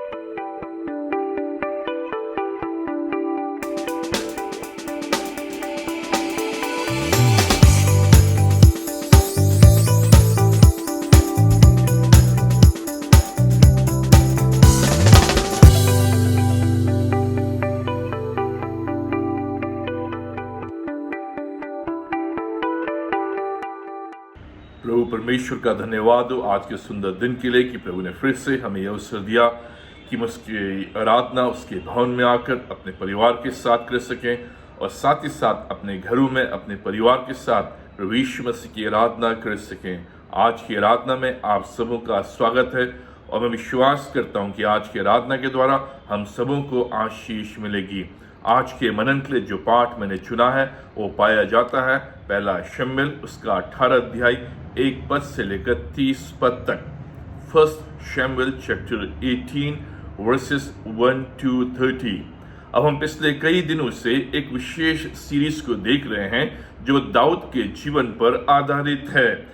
प्रभु परमेश्वर का धन्यवाद हो आज के सुंदर दिन के लिए कि प्रभु ने फिर से हमें यह अवसर दिया कि हम उसकी आराधना उसके भवन में आकर अपने परिवार के साथ कर सकें और साथ ही साथ अपने घरों में अपने परिवार के साथ प्रभु यीशु मसीह की आराधना कर सकें। आज की आराधना में आप सबों का स्वागत है और मैं विश्वास करता हूं कि आज की आराधना के द्वारा हम सबों को आशीष मिलेगी। आज के मनन के लिए जो पाठ मैंने चुना है वो पाया जाता है पहला शमूएल उसका 18 अध्याय 1 पद से लेकर 30 पद तक। फर्स्ट शमूएल चैप्टर 18 वर्सेस 1 to 30। अब हम पिछले कई दिनों से एक विशेष सीरीज को देख रहे हैं जो दाऊद के जीवन पर आधारित है।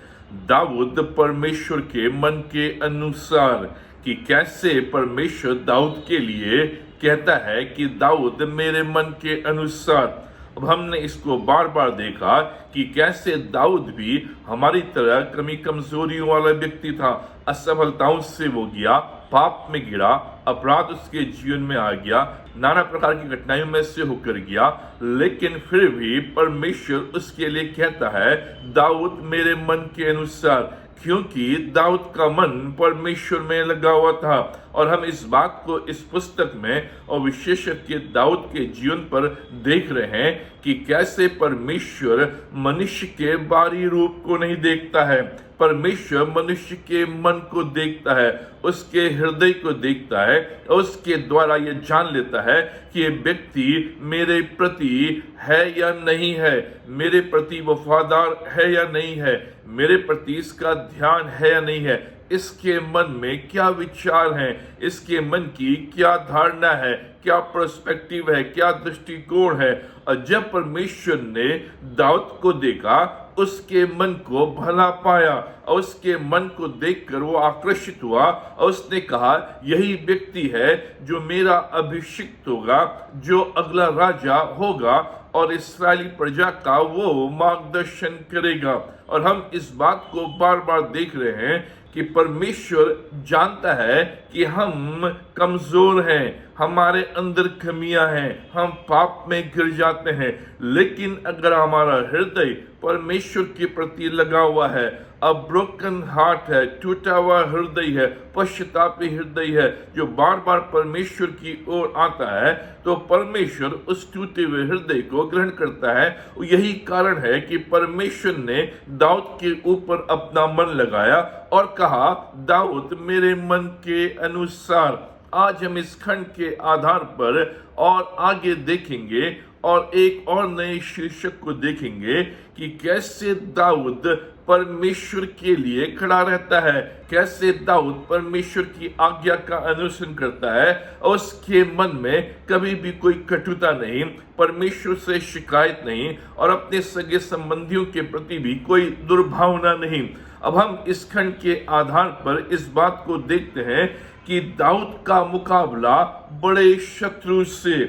दाऊद परमेश्वर के मन के अनुसार, कि कैसे परमेश्वर दाऊद के लिए कहता है कि दाऊद मेरे मन के अनुसार। अब हमने इसको बार बार देखा कि कैसे दाऊद भी हमारी तरह कमी कमजोरियों वाला व्यक्ति था। असफलताओं से वो गया, पाप में गिरा, अपराध उसके जीवन में आ गया, नाना प्रकार की घटनाओं में से होकर गया, लेकिन फिर भी परमेश्वर उसके लिए कहता है दाऊद मेरे मन के अनुसार, क्योंकि दाऊद का मन परमेश्वर में लगा हुआ था। और हम इस बात को इस पुस्तक में और विशेषज्ञ दाऊद के जीवन पर देख रहे हैं कि कैसे परमेश्वर मनुष्य के बाहरी रूप को नहीं देखता है, परमेश्वर मनुष्य के मन को देखता है, उसके हृदय को देखता है और उसके द्वारा ये जान लेता है कि ये व्यक्ति मेरे प्रति है या नहीं है, मेरे प्रति वफादार है या नहीं है, मेरे प्रति इसका ध्यान है या नहीं है, इसके मन में क्या विचार हैं, इसके मन की क्या धारणा है, क्या पर्सपेक्टिव है, क्या दृष्टिकोण है। और जब परमेश्वर ने दाऊद को देखा, उसके मन को भला पाया और उसके मन को देखकर वो आकर्षित हुआ और उसने कहा यही व्यक्ति है जो मेरा अभिषिक्त होगा, जो अगला राजा होगा और इस्राएली प्रजा का वो मार्गदर्शन करेगा। और हम इस बात को बार बार देख रहे हैं कि परमेश्वर जानता है कि हम कमजोर हैं, हमारे अंदर कमियां हैं, हम पाप में गिर जाते हैं, लेकिन अगर हमारा हृदय परमेश्वर के प्रति लगा हुआ है, अब ब्रोकन हार्ट है, टूटा हुआ हृदय है, पश्चातापी हृदय है, जो बार बार परमेश्वर की ओर आता है, तो परमेश्वर उस टूटे हुए हृदय को ग्रहण करता है। यही कारण है कि परमेश्वर ने दाऊद के ऊपर अपना मन लगाया और कहा दाऊद मेरे मन के अनुसार। आज हम इस खंड के आधार पर और आगे देखेंगे और एक और नए शीर्षक को देखेंगे कि कैसे दाऊद परमेश्वर के लिए खड़ा रहता है, कैसे दाऊद परमेश्वर की आज्ञा का अनुसरण करता है और उसके मन में कभी भी कोई कटुता नहीं, परमेश्वर से शिकायत नहीं और अपने सगे संबंधियों के प्रति भी कोई दुर्भावना नहीं। अब हम इस खंड के आधार पर इस बात को देखते हैं कि दाऊद का मुकाबला बड़े शत्रु से,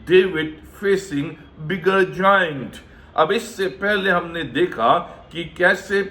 डेविड फेसिंग बिगर जायंट। अब इससे पहले हमने देखा कि कैसे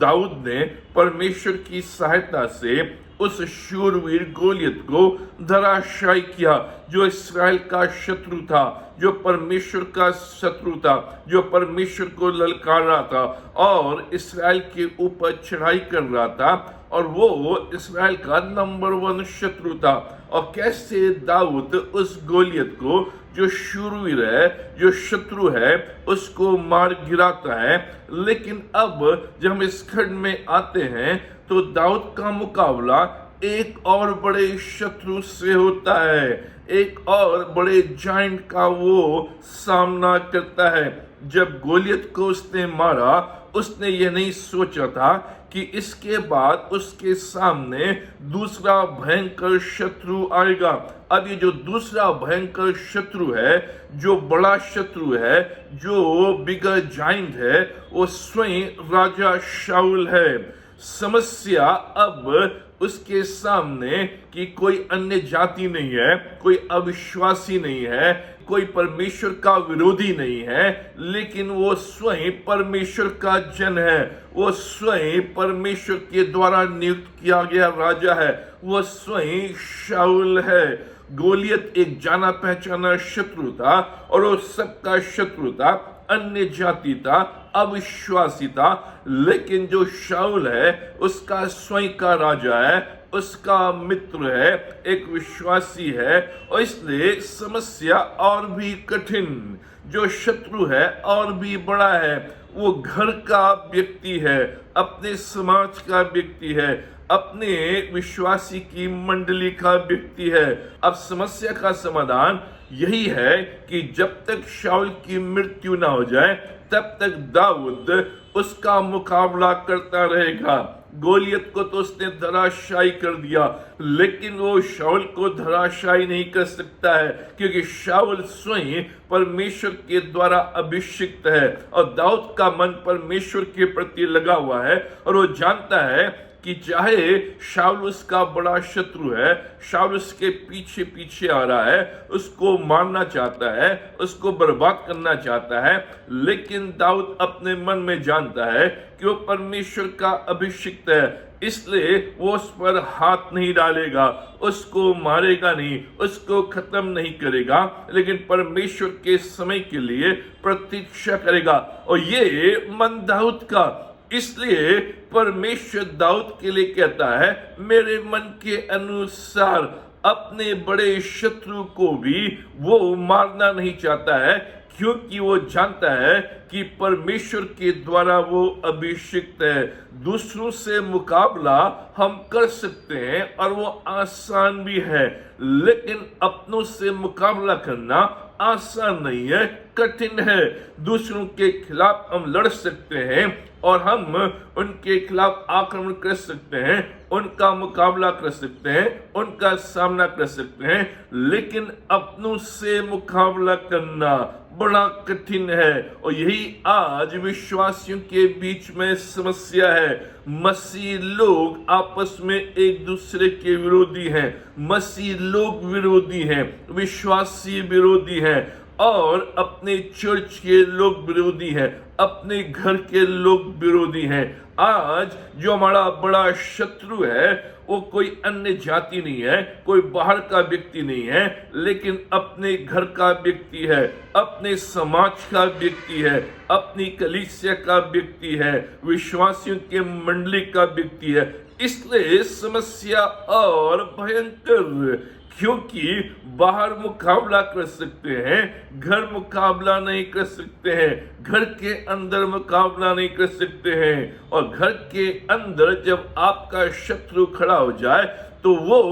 दाऊद ने परमेश्वर की सहायता से उस शूरवीर गोलियत को धराशायी किया, जो इस्राएल का शत्रु था, जो परमेश्वर का शत्रु था, जो परमेश्वर को ललकार रहा था और इस्राएल के ऊपर चढ़ाई कर रहा था और वो इस्राएल का नंबर 1 शत्रु था। और कैसे दाऊद उस गोलियत को, जो शूरवीर है, जो शत्रु है, उसको मार गिराता है। लेकिन अब जब हम इस खंड में आते हैं तो दाऊद का मुकाबला एक और बड़े शत्रु से होता है, एक और बड़े जायंट का वो सामना करता है। जब गोलियत को उसने मारा, उसने ये नहीं सोचा था कि इसके बाद उसके सामने दूसरा भयंकर शत्रु आएगा। अब ये जो दूसरा भयंकर शत्रु है, जो बड़ा शत्रु है, जो बिगर जाइंट है, वो स्वयं राजा शाऊल है। समस्या अब उसके सामने कि कोई अन्य जाति नहीं है, कोई अविश्वासी नहीं है, कोई परमेश्वर का विरोधी नहीं है, लेकिन वो स्वयं परमेश्वर का जन है, वो स्वयं परमेश्वर के द्वारा नियुक्त किया गया राजा है, वो स्वयं शाऊल है। गोलियत एक जाना पहचाना शत्रु था और वो सबका शत्रु था, अन्य जाति था, अविश्वासी था, लेकिन जो शाऊल है उसका स्वयं का राजा है, उसका मित्र है, एक विश्वासी है, और इसलिए समस्या और भी कठिन, जो शत्रु है और भी बड़ा है, वो घर का व्यक्ति है, अपने समाज का व्यक्ति है, अपने विश्वासी की मंडली का व्यक्ति है। अब समस्या का समाधान यही है कि जब तक शाऊल की मृत्यु ना हो जाए तब तक दाऊद उसका मुकाबला करता रहेगा। गोलियत को तो उसने धराशायी कर दिया, लेकिन वो शाऊल को धराशायी नहीं कर सकता है, क्योंकि शाऊल स्वयं परमेश्वर के द्वारा अभिषिक्त है और दाऊद का मन परमेश्वर के प्रति लगा हुआ है, और वो जानता है कि चाहे शाऊल उसका बड़ा शत्रु है, शाऊल उसके पीछे पीछे आ रहा है, उसको मारना चाहता है, उसको बर्बाद करना चाहता है, लेकिन दाऊद अपने मन में जानता है कि वो परमेश्वर का अभिषिक्त है, इसलिए वो उस पर हाथ नहीं डालेगा, उसको मारेगा नहीं, उसको खत्म नहीं करेगा, लेकिन परमेश्वर के समय के लिए प्रतीक्षा करेगा। और ये मन दाऊद का, इसलिए परमेश्वर दाऊद के लिए कहता है, मेरे मन के अनुसार अपने बड़े शत्रु को भी वो मारना नहीं चाहता है, क्योंकि वो जानता है कि परमेश्वर के द्वारा वो अभिषिक्त है। दूसरों से मुकाबला हम कर सकते हैं और वो आसान भी है, लेकिन अपनों से मुकाबला करना आसान नहीं है, कठिन है। दूसरों के खिलाफ हम लड़ सकते हैं और हम उनके खिलाफ आक्रमण कर सकते हैं, उनका मुकाबला कर सकते हैं, उनका सामना कर सकते हैं, लेकिन अपनों से मुकाबला करना बड़ा कठिन है। और यही आज विश्वासियों के बीच में समस्या है। मसीह लोग आपस में एक दूसरे के विरोधी हैं, मसीह लोग विरोधी हैं, विश्वासी विरोधी हैं, और अपने चर्च के लोग विरोधी हैं, अपने घर के लोग विरोधी हैं। आज जो हमारा बड़ा शत्रु है वो कोई अन्य जाति नहीं है, कोई बाहर का व्यक्ति नहीं है, लेकिन अपने घर का व्यक्ति है, अपने समाज का व्यक्ति है, अपनी कलीसिया का व्यक्ति है, विश्वासियों के मंडली का व्यक्ति है। इसलिए समस्या और भयंकर, क्योंकि बाहर मुकाबला कर सकते हैं, घर मुकाबला नहीं कर सकते हैं, घर के अंदर मुकाबला नहीं कर सकते हैं, और घर के अंदर जब आपका शत्रु खड़ा हो जाए तो वो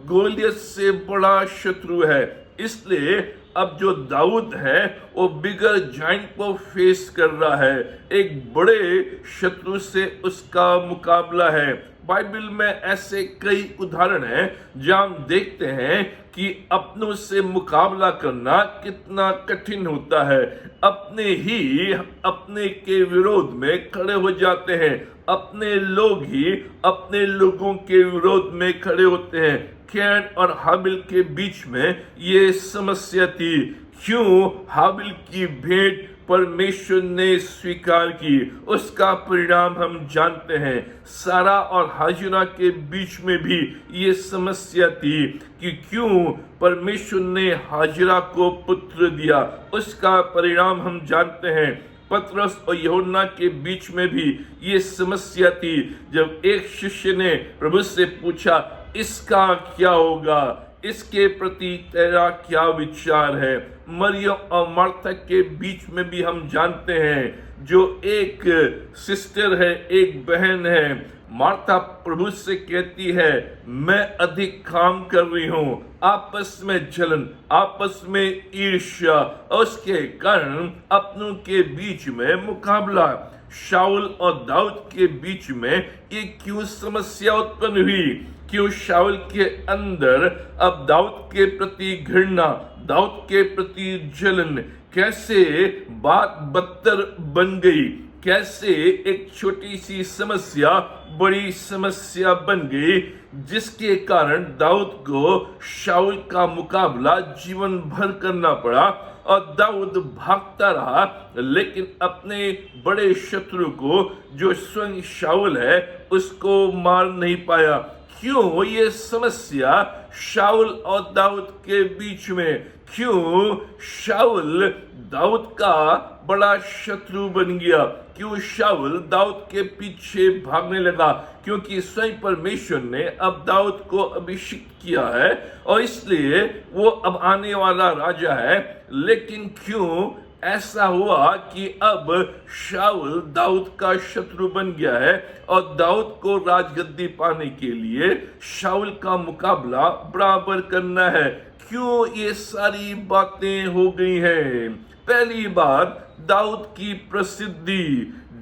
गोलियत से बड़ा शत्रु है। इसलिए अब जो दाऊद है वो बिगर जाइंट को फेस कर रहा है, एक बड़े शत्रु से उसका मुकाबला है। बाइबल में ऐसे कई उदाहरण हैं जहां हम देखते हैं कि अपनों से मुकाबला करना कितना कठिन होता है। अपने के विरोध में खड़े हो जाते हैं, अपने लोग ही अपने लोगों के विरोध में खड़े होते हैं। कैन और हाबिल के बीच में ये समस्या थी। क्यों हाबिल की भेंट परमेश्वर ने स्वीकार की, उसका परिणाम हम जानते हैं। सारा और हाजिरा के बीच में भी ये समस्या थी कि क्यों परमेश्वर ने हाजिरा को पुत्र दिया, उसका परिणाम हम जानते हैं। पतरस और यूहन्ना के बीच में भी ये समस्या थी। जब एक शिष्य ने प्रभु से पूछा, इसका क्या होगा, इसके प्रति तेरा क्या विचार है। मरियम और मार्था के बीच में भी हम जानते हैं, जो एक सिस्टर है, एक बहन है। मार्था प्रभु से कहती है, मैं अधिक काम कर रही हूँ, आपस में जलन, आपस में ईर्ष्या, उसके कारण अपनों के बीच में मुकाबला। शाऊल और दाऊद के बीच में ये क्यों समस्या उत्पन्न हुई? क्यों शाऊल के अंदर अब दाऊद के प्रति घृणा, दाऊद के प्रति जलन, कैसे बात बदतर बन गई, कैसे एक छोटी सी समस्या बड़ी समस्या बन गई, जिसके कारण दाऊद को शाऊल का मुकाबला जीवन भर करना पड़ा और दाऊद भागता रहा, लेकिन अपने बड़े शत्रु को जो स्वयं शाऊल है उसको मार नहीं पाया। क्यों ये समस्या शाऊल और दाऊद के बीच में? क्यों शाऊल दाऊद का बड़ा शत्रु बन गया? क्यों शाऊल दाऊद के पीछे भागने लगा? क्योंकि स्वयं परमेश्वर ने अब दाऊद को अभिषिक्त किया है और इसलिए वो अब आने वाला राजा है। लेकिन क्यों ऐसा हुआ कि अब शाऊल दाऊद का शत्रु बन गया है और दाऊद को राजगद्दी पाने के लिए शाऊल का मुकाबला बराबर करना है? क्यों ये सारी बातें हो गई हैं? पहली बात, दाऊद की प्रसिद्धि,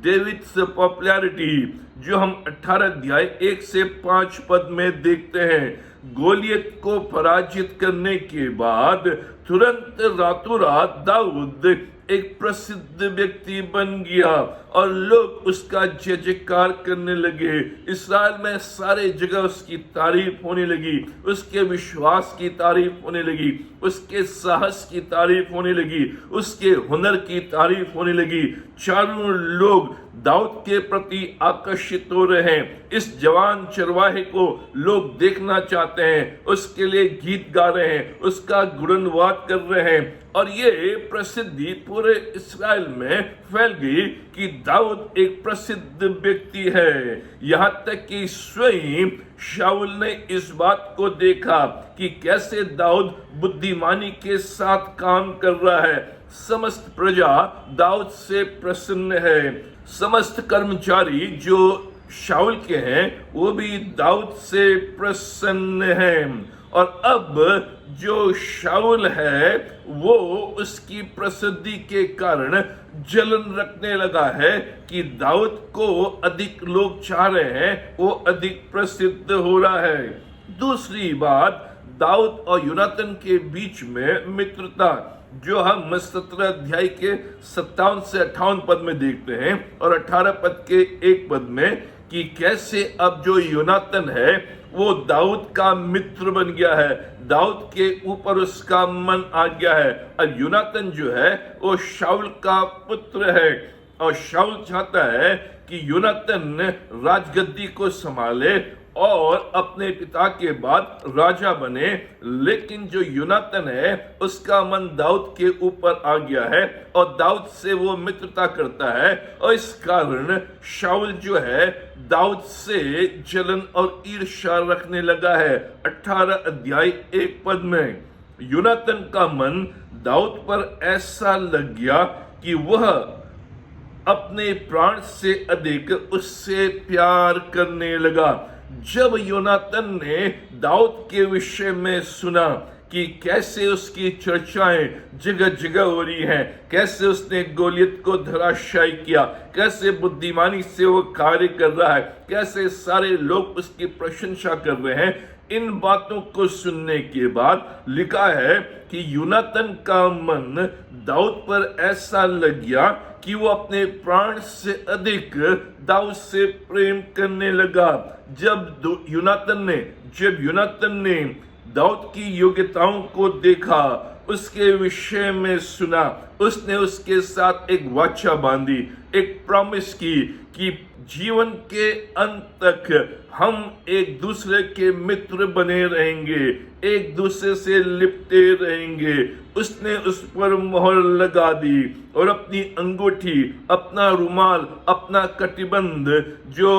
डेविड्स पॉपुलैरिटी, जो हम 18 अध्याय 1 से 5 पद में देखते हैं। गोलियत को पराजित करने के बाद तुरंत रातों रात दाऊद एक प्रसिद्ध व्यक्ति बन गया और लोग उसका जय जयकार करने लगे। इस्राएल में सारे जगह उसकी तारीफ होने लगी, उसके विश्वास की तारीफ होने लगी, उसके साहस की तारीफ होने लगी, उसके हुनर की तारीफ होने लगी। चारों लोग दाऊद के प्रति आकर्षित हो रहे हैं। इस जवान चरवाहे को लोग देखना चाहते हैं, उसके लिए गीत गा रहे हैं, उसका गुणवाद कर रहे हैं और ये प्रसिद्धि पूरे इस्राएल में फैल गई कि दाऊद एक प्रसिद्ध व्यक्ति है। यहाँ तक कि स्वयं शाऊल ने इस बात को देखा कि कैसे दाऊद बुद्धिमानी के साथ काम कर रहा है। समस्त प्रजा दाऊद से प्रसन्न है। समस्त कर्मचारी जो शाऊल के हैं वो भी दाऊद से प्रसन्न हैं। और अब जो शाऊल है वो उसकी प्रसिद्धि के कारण जलन रखने लगा है कि दाऊद को अधिक लोग चाह रहे हैं, वो अधिक प्रसिद्ध हो रहा है। दूसरी बात, दाऊद और यूनातन के बीच में मित्रता, जो हम 17 अध्याय के 57 से 58 पद में देखते हैं और 18 पद के 1 पद में कि कैसे अब जो यूनातन है वो दाऊद का मित्र बन गया है, दाऊद के ऊपर उसका मन आ गया है। अब यूनातन जो है वो शाऊल का पुत्र है और शाऊल चाहता है कि यूनातन राजगद्दी को संभाले और अपने पिता के बाद राजा बने। लेकिन जो यूनातन है उसका मन दाऊद के ऊपर आ गया है और दाऊद से वो मित्रता करता है और इस कारण शाऊल जो है दाऊद से जलन और ईर्ष्या रखने लगा है। 18 अध्याय 1 पद में यूनातन का मन दाऊद पर ऐसा लग गया कि वह अपने प्राण से अधिक उससे प्यार करने लगा। जब यूनातन ने दाऊद के विषय में सुना कि कैसे उसकी चर्चाएं जगह जगह हो रही हैं, कैसे उसने गोलियत को धराशायी किया, कैसे बुद्धिमानी से वो कार्य कर रहा है, कैसे सारे लोग उसकी प्रशंसा कर रहे हैं, इन बातों को सुनने के बाद लिखा है कि यूनातन का मन दाऊद पर ऐसा लग गया कि वो अपने प्राण से अधिक दाऊद से प्रेम करने लगा। जब यूनातन ने दाऊद की योग्यताओं को देखा, उसके विषय में सुना, उसने उसके साथ एक वाचा बांधी, एक प्रॉमिस की कि जीवन के अंत तक हम एक दूसरे के मित्र बने रहेंगे, एक दूसरे से लिपटे रहेंगे। उसने उस पर मोहर लगा दी और अपनी अंगूठी, अपना रुमाल, अपना कटिबंध जो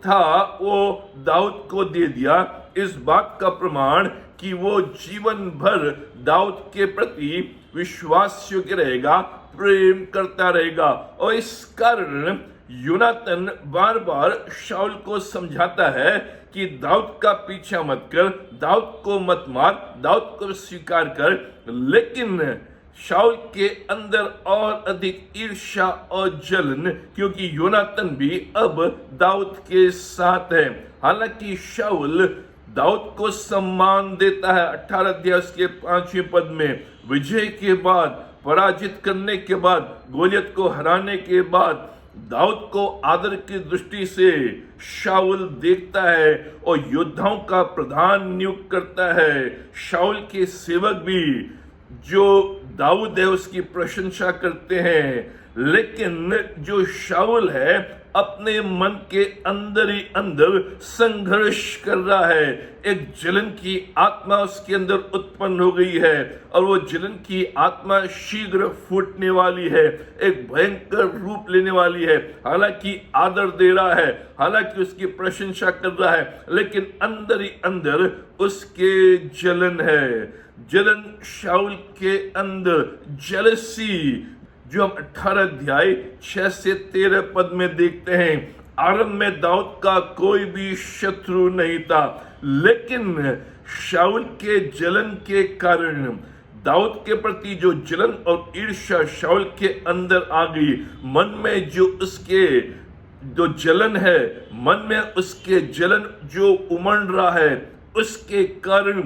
था वो दाऊद को दे दिया। इस बात का प्रमाण कि वो जीवन भर दाऊद के प्रति विश्वास योग्य रहेगा, प्रेम करता रहेगा। और इस कारण यूनातन बार बार शाऊल को समझाता है कि दाऊद का पीछा मत कर, दाऊद को मत मार, दाऊद को स्वीकार कर। लेकिन शाऊल के अंदर और अधिक ईर्ष्या और जलन, क्योंकि यूनातन भी अब दाऊद के साथ है। हालांकि शाऊल दाऊद को सम्मान देता है। 18 अध्याय के 5वें पद में विजय के बाद, पराजित करने के बाद, गोलियत को हराने के बाद दाऊद को आदर की दृष्टि से शाऊल देखता है और योद्धाओं का प्रधान नियुक्त करता है। शाऊल के सेवक भी जो दाऊद है उसकी प्रशंसा करते हैं, लेकिन जो शाऊल है अपने मन के अंदर ही अंदर संघर्ष कर रहा है। एक जलन की आत्मा उसके अंदर उत्पन्न हो गई है और वो जलन की आत्मा शीघ्र फूटने वाली है, एक भयंकर रूप लेने वाली है। हालांकि आदर दे रहा है, हालांकि उसकी प्रशंसा कर रहा है, लेकिन अंदर ही अंदर उसके जलन है। जलन शाऊल के अंदर, जेलसी, जो हम 18 अध्याय 6 से 13 पद में देखते हैं। आरंभ में दाऊद का कोई भी शत्रु नहीं था, लेकिन शाऊल के जलन के कारण दाऊद के प्रति जो जलन और ईर्ष्या शाऊल के अंदर आ गई। मन में जो उसके जो जलन है, मन में उसके जलन जो उमड़ रहा है, उसके कारण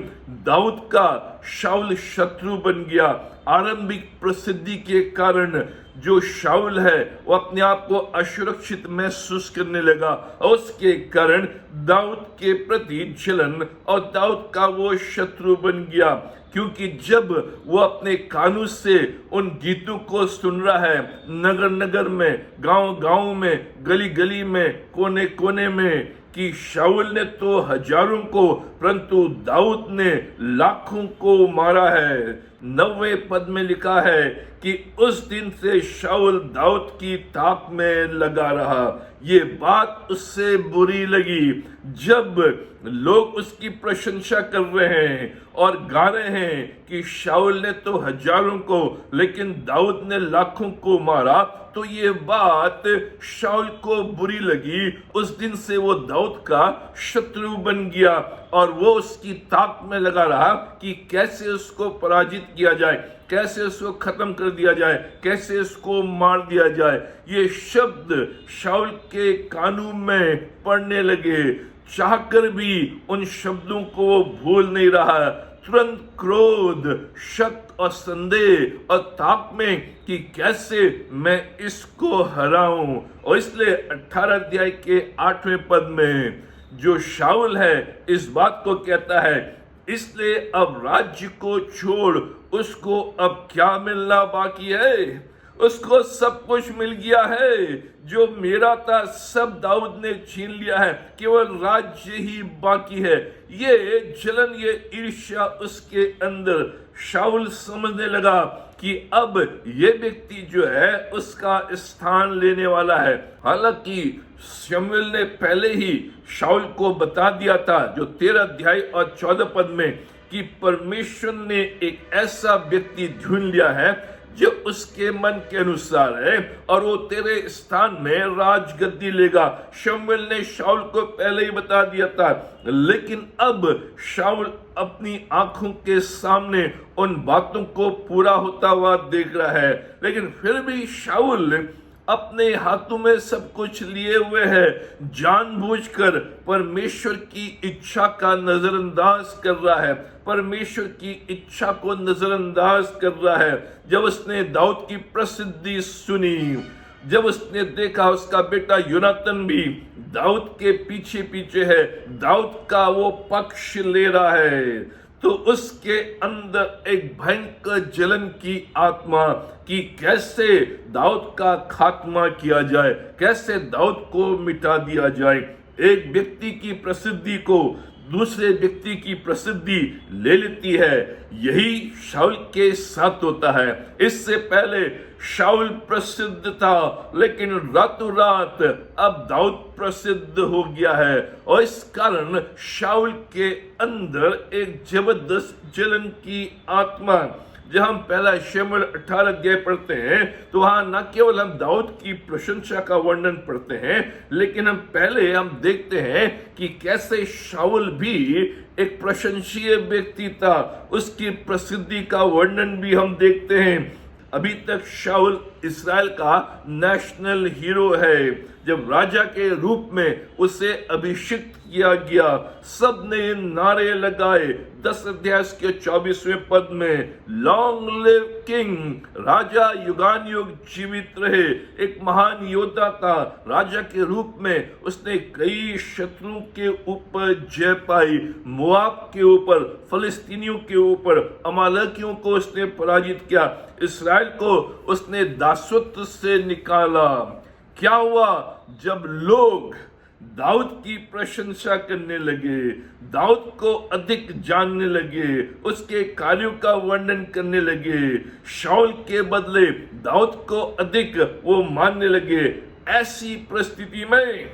दाऊद का शाऊल शत्रु बन गया। आरंभिक प्रसिद्धि के कारण जो शाऊल है वो अपने आप को असुरक्षित महसूस करने लगा और उसके कारण दाऊद के प्रति जलन और दाऊद का वो शत्रु बन गया। क्योंकि जब वो अपने कानों से उन गीतों को सुन रहा है, नगर नगर में, गांव गांव में, गली गली में, कोने कोने में, कि शाऊल ने तो हजारों को परंतु दाऊद ने लाखों को मारा है। 9वें पद में लिखा है कि उस दिन से शाऊल दाऊद की ताक में लगा रहा। ये बात उससे बुरी लगी जब लोग उसकी प्रशंसा कर रहे हैं और गा रहे हैं कि शाऊल ने तो हजारों को लेकिन दाऊद ने लाखों को मारा। तो ये बात शाऊल को बुरी लगी। उस दिन से वो दाऊद का शत्रु बन गया और वो उसकी ताक में लगा रहा कि कैसे उसको पराजित किया जाए, कैसे उसको खत्म कर दिया जाए, कैसे उसको मार दिया जाए। ये शब्द शाऊल के कानों में पड़ने लगे, चाहकर भी उन शब्दों को वो भूल नहीं रहा। तुरंत क्रोध, शक और संदेह और ताक में कि कैसे मैं इसको हराऊं। और इसलिए 18 अध्याय के 8वें पद में जो शाऊल है इस बात को कहता है, इसलिए अब राज्य को छोड़ उसको अब क्या मिलना बाकी है। उसको सब कुछ मिल गया है, जो मेरा था सब दाऊद ने छीन लिया है, केवल राज्य ही बाकी है। ये जलन, ये ईर्ष्या उसके अंदर, शाऊल समझने लगा कि अब ये व्यक्ति जो है उसका स्थान लेने वाला है। हालांकि शमूएल ने पहले ही शाऊल को बता दिया था, जो 13 अध्याय और 14 पद में, कि परमेश्वर ने एक ऐसा व्यक्ति ढूंढ लिया है जो उसके मन के अनुसार है और वो तेरे स्थान में राजगद्दी लेगा। शमूएल ने शाऊल को पहले ही बता दिया था, लेकिन अब शाऊल अपनी आंखों के सामने उन बातों को पूरा होता हुआ देख रहा है। लेकिन फिर भी शाऊल अपने हाथों में सब कुछ लिए हुए है, जानबूझकर परमेश्वर की इच्छा का नजरअंदाज कर रहा है, परमेश्वर की इच्छा को नजरअंदाज कर रहा है। जब उसने दाऊद की प्रसिद्धि सुनी, जब उसने देखा उसका बेटा योनातन भी दाऊद के पीछे पीछे है, दाऊद का वो पक्ष ले रहा है, तो उसके अंदर एक भयंकर जलन की आत्मा कि कैसे दाऊद का खात्मा किया जाए, कैसे दाऊद को मिटा दिया जाए। एक व्यक्ति की प्रसिद्धि को दूसरे व्यक्ति की प्रसिद्धि ले लेती है। यही शाऊल के साथ होता है। इससे पहले शाऊल प्रसिद्ध था, लेकिन रातों रात अब दाऊद प्रसिद्ध हो गया है और इस कारण शाऊल के अंदर एक जबरदस्त जलन की आत्मा। जब हम पहला शमूएल 18 अध्याय पढ़ते हैं तो वहां न केवल हम दाऊद की प्रशंसा का वर्णन पढ़ते हैं, लेकिन हम देखते हैं कि कैसे शाऊल भी एक प्रशंसीय व्यक्ति था। उसकी प्रसिद्धि का वर्णन भी हम देखते हैं। अभी तक शाऊल इस्राएल का नेशनल हीरो है, जब राजा के रूप में उसे अभिषिक्त किया गया, सब ने नारे लगाए। 10 अध्याय के 24वें पद में, लॉन्ग लिव किंग, राजा युगान युग जीवित रहे। एक महान योद्धा था, राजा के रूप में उसने कई शत्रुओं के ऊपर जय पाई। मोआब के ऊपर, फिलिस्तीनियों के ऊपर, अमालेकियों को उसने पराजित किया। इस्राएल को उसने दासत्व से निकाला। क्या हुआ? जब लोग दाऊद की प्रशंसा करने लगे, दाऊद को अधिक जानने लगे, उसके कार्यों का वर्णन करने लगे, शाऊल के बदले दाऊद को अधिक वो मानने लगे। ऐसी परिस्थिति में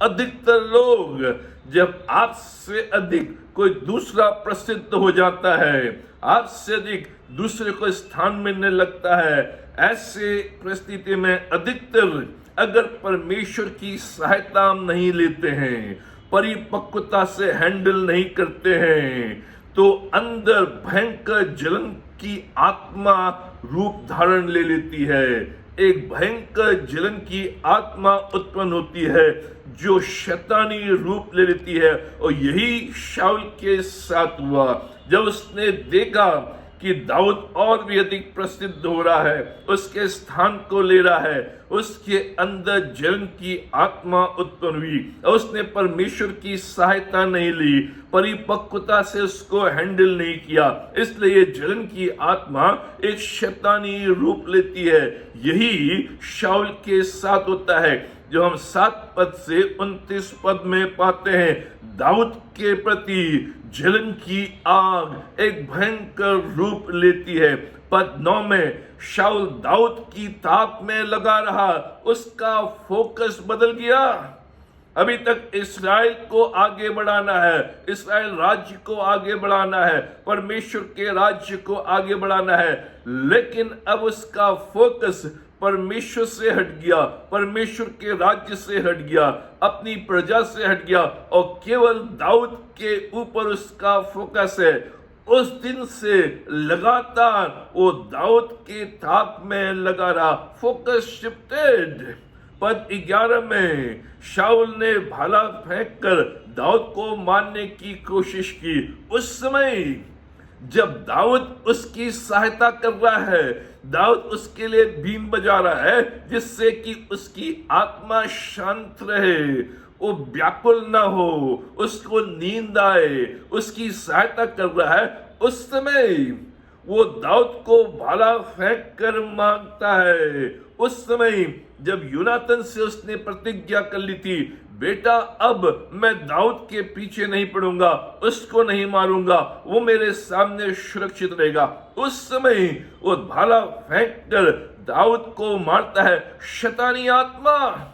अधिकतर लोग, जब आपसे अधिक कोई दूसरा प्रसिद्ध हो जाता है, आपसे अधिक दूसरे को स्थान मिलने लगता है, ऐसे परिस्थिति में अधिकतर अगर परमेश्वर की सहायता हम नहीं लेते हैं, परिपक्वता से हैंडल नहीं करते हैं, तो अंदर भयंकर जलन की आत्मा रूप धारण ले लेती है। एक भयंकर जलन की आत्मा उत्पन्न होती है जो शैतानी रूप ले लेती है। और यही शाऊल के साथ हुआ। जब उसने देखा कि दाऊद और भी अधिक प्रसिद्ध हो रहा है, उसके स्थान को ले रहा है, उसके अंदर जलन की आत्मा उत्पन्न हुई और उसने परमेश्वर की सहायता नहीं ली, परिपक्वता से उसको हैंडल नहीं किया, इसलिए जलन की आत्मा एक शैतानी रूप लेती है। यही शाऊल के साथ होता है, जो हम 7 पद से 29 पद में पाते हैं। दाऊद के प्रति जलन की आग एक भयंकर रूप लेती है। पद 9 में, शाऊल दाऊद की ताक में लगा रहा, उसका फोकस बदल गया। अभी तक इस्राएल को आगे बढ़ाना है, इस्राएल राज्य को आगे बढ़ाना है, परमेश्वर के राज्य को आगे बढ़ाना है, लेकिन अब उसका फोकस परमेश्वर से हट गया, परमेश्वर के राज्य से हट गया, अपनी प्रजा से हट गया और केवल दाऊद के ऊपर उसका फोकस है। उस दिन से लगातार वो दाऊद के ताक में लगा रहा, फोकस शिफ्टेड। पद 11 में, शाऊल ने भाला फेंककर दाऊद को मारने की कोशिश की। उस समय जब दाऊद उसकी सहायता कर रहा है, दाऊद उसके लिए बीन बजा रहा है जिससे कि उसकी आत्मा शांत रहे, वो व्याकुल ना हो, उसको नींद आए, उसकी सहायता कर रहा है। उस समय वो दाऊद को भाला फेंक कर मांगता है। उस समय जब यूनातन से उसने प्रतिज्ञा कर ली थी, बेटा अब मैं दाऊद के पीछे नहीं पड़ूंगा, उसको नहीं मारूंगा, वो मेरे सामने सुरक्षित रहेगा। उस समय वो भाला फेंक कर दाऊद को मारता है। शैतानी आत्मा,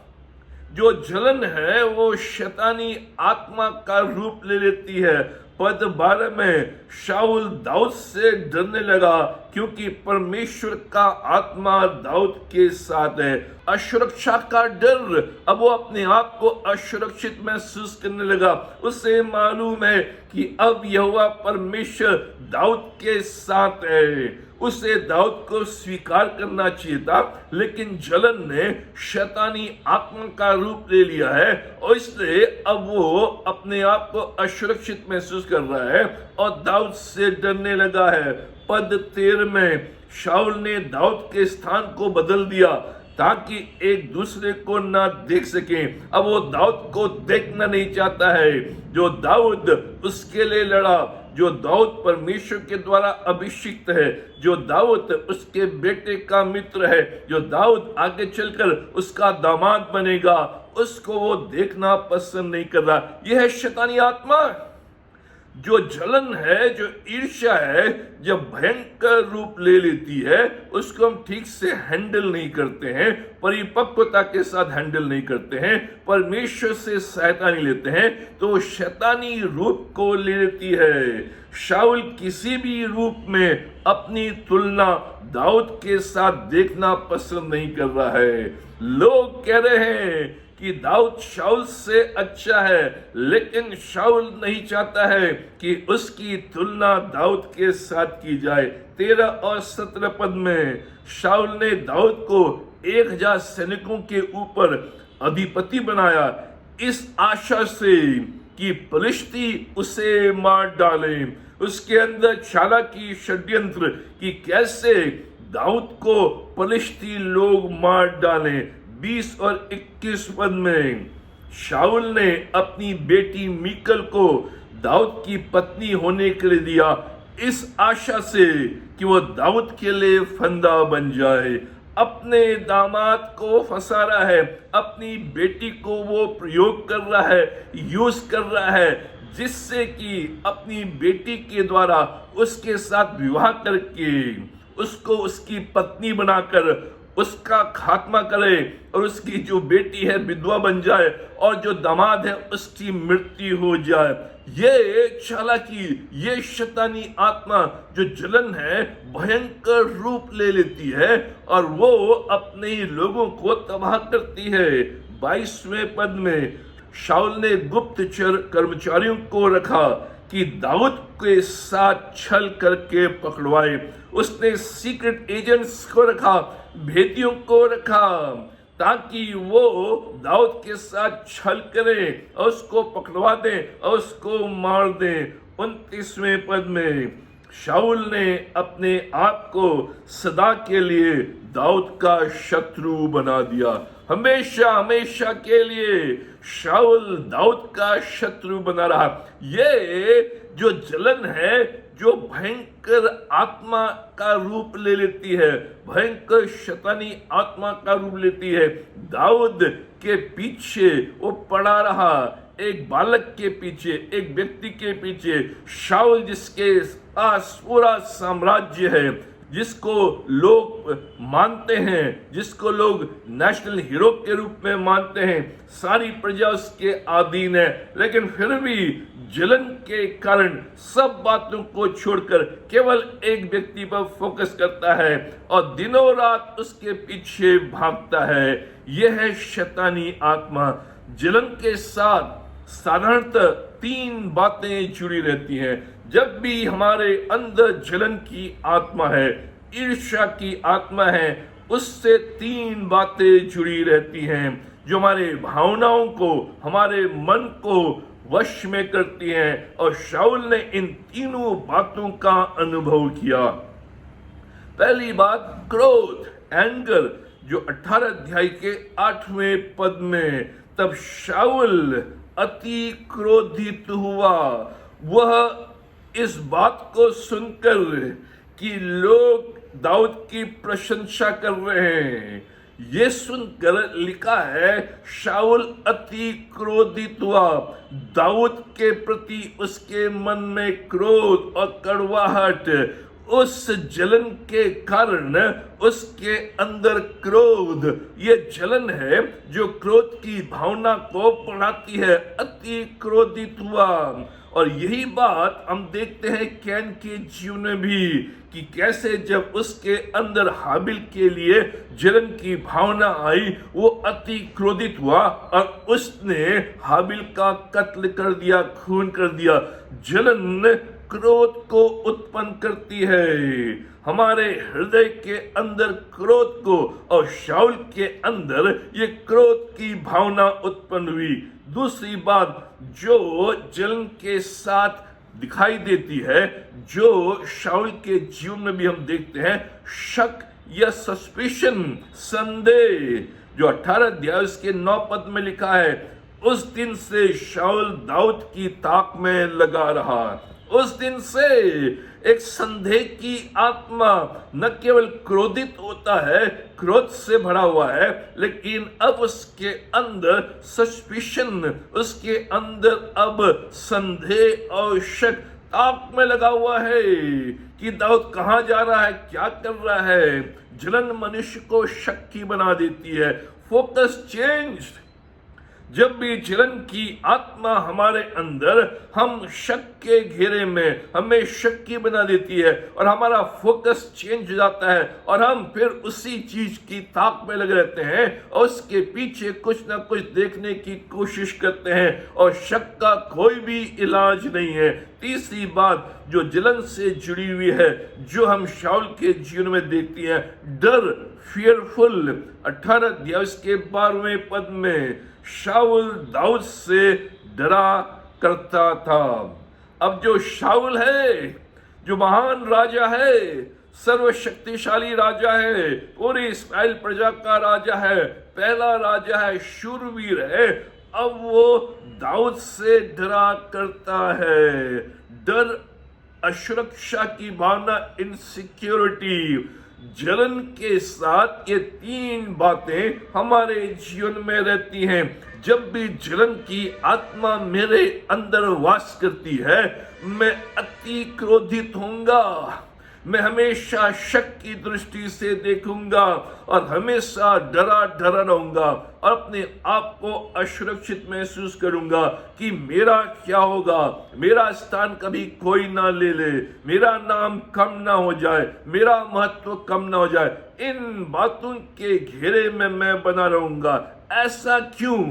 जो जलन है वो शैतानी आत्मा का रूप ले लेती है। पद 12 में, शाऊल दाऊद से डरने लगा क्योंकि परमेश्वर का आत्मा दाऊद के साथ है। असुरक्षा का डर, अब वो अपने आप को असुरक्षित महसूस करने लगा। उसे मालूम है कि अब यहोवा परमेश्वर दाऊद के साथ है। उसे दाऊद को स्वीकार करना चाहिए था, लेकिन जलन ने शैतानी आत्मा का रूप ले लिया है और इसलिए अब वो अपने आप को असुरक्षित महसूस कर रहा है और दाऊद से डरने लगा है। पद 13 में, शाऊल ने दाऊद के स्थान को बदल दिया ताकि एक दूसरे को ना देख सकें। अब वो दाऊद को देखना नहीं चाहता है। जो दाऊद उसके लिए लड़ा, जो दाऊद परमेश्वर के द्वारा अभिषिक्त है, जो दाऊद उसके बेटे का मित्र है, जो दाऊद आगे चलकर उसका दामाद बनेगा, उसको वो देखना पसंद नहीं कर रहा। यह है शैतानी आत्मा। जो जलन है, जो ईर्ष्या है, जब भयंकर रूप ले लेती है, उसको हम ठीक से हैंडल नहीं करते हैं, परिपक्वता के साथ हैंडल नहीं करते हैं, परमेश्वर से सहायता नहीं लेते हैं, तो वो शैतानी रूप को ले लेती है। शाऊल किसी भी रूप में अपनी तुलना दाऊद के साथ देखना पसंद नहीं कर रहा है। लोग कह रहे हैं कि दाऊद शाऊल से अच्छा है, लेकिन शाऊल नहीं चाहता है कि उसकी तुलना दाऊद के साथ की जाए। 13 और 17 पद में, शाऊल ने दाऊद को 1000 सैनिकों के ऊपर अधिपति बनाया, इस आशा से कि फलिश्ती उसे मार डाले। उसके अंदर चालाकी, षड्यंत्र कि कैसे दाऊद को फलिश्ती लोग मार डालें। 20 और 21 पद में शाऊल ने अपनी बेटी मीकल को दाऊद की पत्नी होने के लिए दिया, इस आशा से कि वो दाऊद के लिए फंदा बन जाए। अपने दामाद को फंसा रहा है, अपनी बेटी को वो प्रयोग कर रहा है, यूज कर रहा है, जिससे कि अपनी बेटी के द्वारा उसके साथ विवाह करके उसको उसकी पत्नी बनाकर उसका खात्मा करे और उसकी जो बेटी है विधवा बन जाए और जो दामाद है उसकी मृत्यु हो जाए। ये चालाकी, ये शैतानी आत्मा जो जलन है भयंकर रूप ले लेती है और वो अपने ही लोगों को तबाह करती है। 22वें पद में शाऊल ने गुप्तचर कर्मचारियों को रखा कि दाऊद के साथ छल करके पकड़वाए। उसने सीक्रेट एजेंट्स को रखा, भेदियों को रखा, ताकि वो दाऊद के साथ छल करें और उसको पकड़वा दें और उसको मार दें। 29वें पद में शाऊल ने अपने आप को सदा के लिए दाऊद का शत्रु बना दिया। हमेशा हमेशा के लिए शाऊल दाऊद का शत्रु बना रहा। ये जो जलन है, जो भयंकर आत्मा का रूप ले लेती है, भयंकर शैतानी आत्मा का रूप लेती है। दाऊद के पीछे वो पड़ा रहा, एक बालक के पीछे, एक व्यक्ति के पीछे। शाऊल जिसके पास पूरा साम्राज्य है, जिसको लोग मानते हैं, जिसको लोग नेशनल हीरो के रूप में मानते हैं, सारी प्रजा उसके अधीन है, लेकिन फिर भी जलन के कारण सब बातों को छोड़कर केवल एक व्यक्ति पर फोकस करता है और दिनों रात उसके पीछे भागता है। यह है शैतानी आत्मा। जलन के साथ साधारणतः 3 बातें जुड़ी रहती हैं। जब भी हमारे अंदर जलन की आत्मा है, ईर्ष्या की आत्मा है, उससे 3 बातें जुड़ी रहती हैं जो हमारे भावनाओं को, हमारे मन को वश में करती हैं। और शाऊल ने इन तीनों बातों का अनुभव किया। पहली बात क्रोध, एंगर, जो 18 अध्याय के 8वें पद में, तब शाऊल अति क्रोधित हुआ। वह इस बात को सुनकर कि लोग दाऊद की प्रशंसा कर रहे हैं, ये सुनकर लिखा है शाऊल अति क्रोधित हुआ। दाऊद के प्रति उसके मन में क्रोध और कड़वाहट, उस जलन के कारण उसके अंदर क्रोध, ये जलन है जो क्रोध की भावना को बढ़ाती है। अति क्रोधित हुआ। और यही बात हम देखते हैं कैन के जीवन में भी, कि कैसे जब उसके अंदर हाबिल के लिए जलन की भावना आई, वो अति क्रोधित हुआ और उसने हाबिल का कत्ल कर दिया, खून कर दिया। जलन क्रोध को उत्पन्न करती है, हमारे हृदय के अंदर क्रोध को, और शाऊल के अंदर ये क्रोध की भावना उत्पन्न हुई। दूसरी बात जो जलन के साथ दिखाई देती है, जो शाऊल के जीवन में भी हम देखते हैं, शक या सस्पिशन, संदेह, जो 18 अध्याय के 9 पद में लिखा है, उस दिन से शाऊल दाऊद की ताक में लगा रहा। उस दिन से एक संदेह की आत्मा न केवल क्रोधित होता है, क्रोध से भरा हुआ है, लेकिन अब उसके अंदर सस्पिशन, उसके अंदर अब संदेह और शक ताक में लगा हुआ है कि दाऊद कहां जा रहा है, क्या कर रहा है। जलन मनुष्य को शक्की बना देती है। Focus change. जब भी जलन की आत्मा हमारे अंदर, हम शक के घेरे में, हमें शक की बना देती है और हमारा फोकस चेंज हो जाता है और हम फिर उसी चीज की ताक में लगे रहते हैं और उसके पीछे कुछ ना कुछ देखने की कोशिश करते हैं और शक का कोई भी इलाज नहीं है। तीसरी बात जो जलन से जुड़ी हुई है, जो हम शाऊल के जीवन में देखती हैं, डर, फियरफुल। 18 अध्याय के 12वें पद में शाऊल दाऊद से डरा करता था। अब जो शाऊल है, जो महान राजा है, सर्वशक्तिशाली राजा है, पूरी इस्राएल प्रजा का राजा है, पहला राजा है, शूरवीर है, अब वो दाऊद से डरा करता है। डर, असुरक्षा की भावना, इनसिक्योरिटी, जलन के साथ ये तीन बातें हमारे जीवन में रहती हैं। जब भी जलन की आत्मा मेरे अंदर वास करती है, मैं अति क्रोधित होऊंगा, मैं हमेशा शक की दृष्टि से देखूंगा और हमेशा डरा डरा रहूंगा और अपने आप को असुरक्षित महसूस करूंगा कि मेरा क्या होगा, मेरा स्थान कभी कोई ना ले ले, मेरा नाम कम ना हो जाए, मेरा महत्व कम ना हो जाए। इन बातों के घेरे में मैं बना रहूंगा। ऐसा क्यों?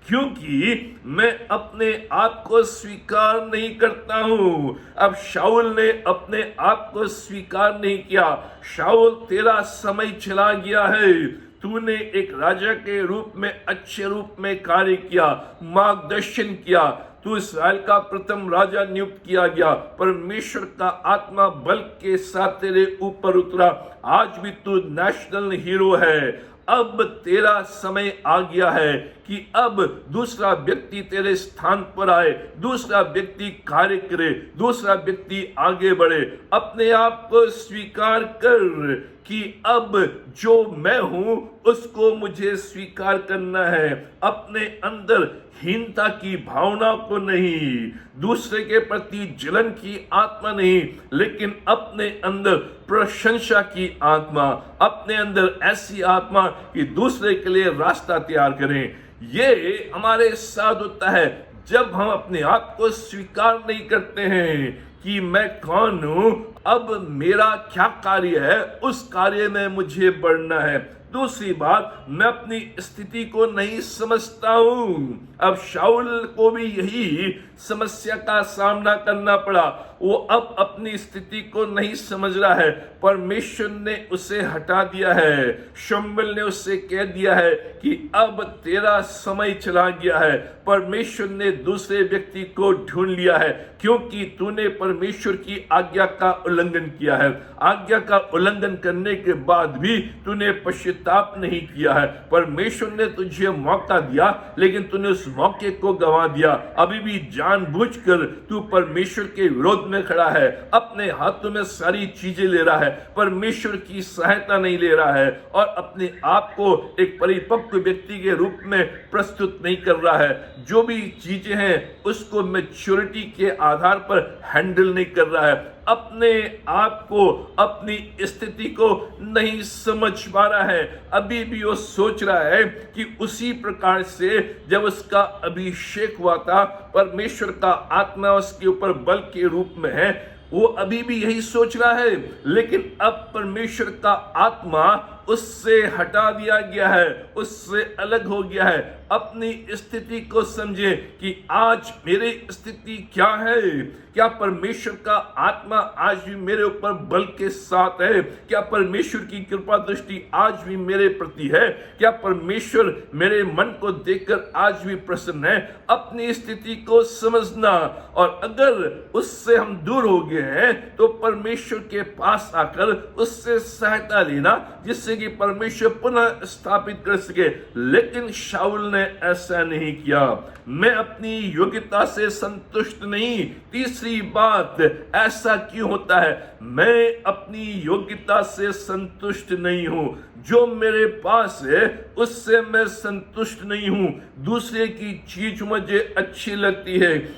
क्योंकि मैं अपने आप को स्वीकार नहीं करता हूं। अब शाऊल ने अपने आप को स्वीकार नहीं किया। शाऊल, तेरा समय चला गया है, तूने एक राजा के रूप में अच्छे रूप में कार्य किया, मार्गदर्शन किया, तू इस्राएल का प्रथम राजा नियुक्त किया गया, परमेश्वर का आत्मा बल के साथ तेरे ऊपर उतरा, आज भी तू नेशनल हीरो है। अब तेरा समय आ गया है कि अब दूसरा व्यक्ति तेरे स्थान पर आए, दूसरा व्यक्ति कार्य करे, दूसरा व्यक्ति आगे बढ़े। अपने आप को स्वीकार कर कि अब जो मैं हूं उसको मुझे स्वीकार करना है। अपने अंदर हीनता की भावना को नहीं, दूसरे के प्रति जलन की आत्मा नहीं, लेकिन अपने अंदर प्रशंसा की आत्मा, अपने अंदर ऐसी आत्मा कि दूसरे के लिए रास्ता तैयार करें। ये हमारे साथ होता है जब हम अपने आप को स्वीकार नहीं करते हैं कि मैं कौन हूं, अब मेरा क्या कार्य है, उस कार्य में मुझे बढ़ना है। दूसरी बात, मैं अपनी स्थिति को नहीं समझता हूं। अब शाऊल को भी यही समस्या का सामना करना पड़ा। वो अब अपनी स्थिति को नहीं समझ रहा है। परमेश्वर ने उसे हटा दिया है। शमूएल ने उससे कह दिया है कि अब तेरा समय चला गया है। परमेश्वर ने दूसरे व्यक्ति को ढूंढ लिया है, क्योंकि तूने परमेश्वर की आज्ञा का उल्लंघन किया है। आज्ञा का उल्लंघन करने के बाद भी तूने पश्चाताप नहीं किया है। परमेश्वर ने तुझे मौका दिया, लेकिन तूने उस मौके को गंवा दिया। अभी भी जानबूझकर तू परमेश्वर के विरोध में खड़ा है, अपने हाथों में सारी चीजें ले रहा है, परमेश्वर की सहायता नहीं ले रहा है और अपने आप को एक परिपक्व व्यक्ति के रूप में प्रस्तुत नहीं कर रहा है। जो भी चीजें हैं उसको मैच्योरिटी के आधार पर हैंडल नहीं कर रहा है। अपने आप को, अपनी स्थिति को नहीं समझ पा रहा है। अभी भी वो सोच रहा है कि उसी प्रकार से जब उसका अभिषेक हुआ था, परमेश्वर का आत्मा उसके ऊपर बल के रूप में है, वो अभी भी यही सोच रहा है। लेकिन अब परमेश्वर का आत्मा उससे हटा दिया गया है, उससे अलग हो गया है। अपनी स्थिति को समझे कि आज मेरी स्थिति क्या है। क्या परमेश्वर का आत्मा आज भी मेरे ऊपर बल के साथ है? क्या परमेश्वर की कृपा दृष्टि आज भी मेरे प्रति है? क्या परमेश्वर मेरे मन को देखकर आज भी प्रसन्न है? अपनी स्थिति को समझना, और अगर उससे हम दूर हो गए हैं तो परमेश्वर के पास आकर उससे सहायता लेना, जिससे कि परमेश्वर पुनः स्थापित कर सके। लेकिन शाऊल ने ऐसा नहीं किया। मैं अपनी योग्यता से संतुष्ट नहीं। तीसरी बात, ऐसा क्यों होता है? मैं अपनी योग्यता से संतुष्ट नहीं हूं। जो मेरे पास है उससे मैं संतुष्ट नहीं हूं। दूसरे की चीज मुझे अच्छी लगती है।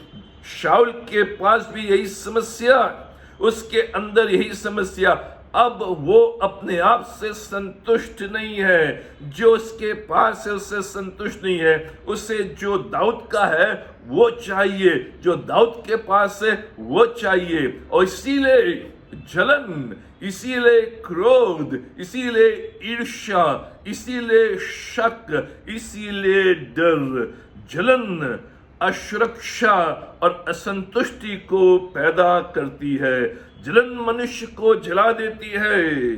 शाऊल के पास भी यही समस्या, उसके अंदर यही समस्या। अब वो अपने आप से संतुष्ट नहीं है, जो उसके पास है उससे संतुष्ट नहीं है। उसे जो दाऊद का है वो चाहिए, जो दाऊद के पास है वो चाहिए। और इसीलिए जलन, इसीलिए क्रोध, इसीलिए ईर्ष्या, इसीलिए शक, इसीलिए डर, जलन असुरक्षा और असंतुष्टि को पैदा करती है। जलन मनुष्य को जला देती है,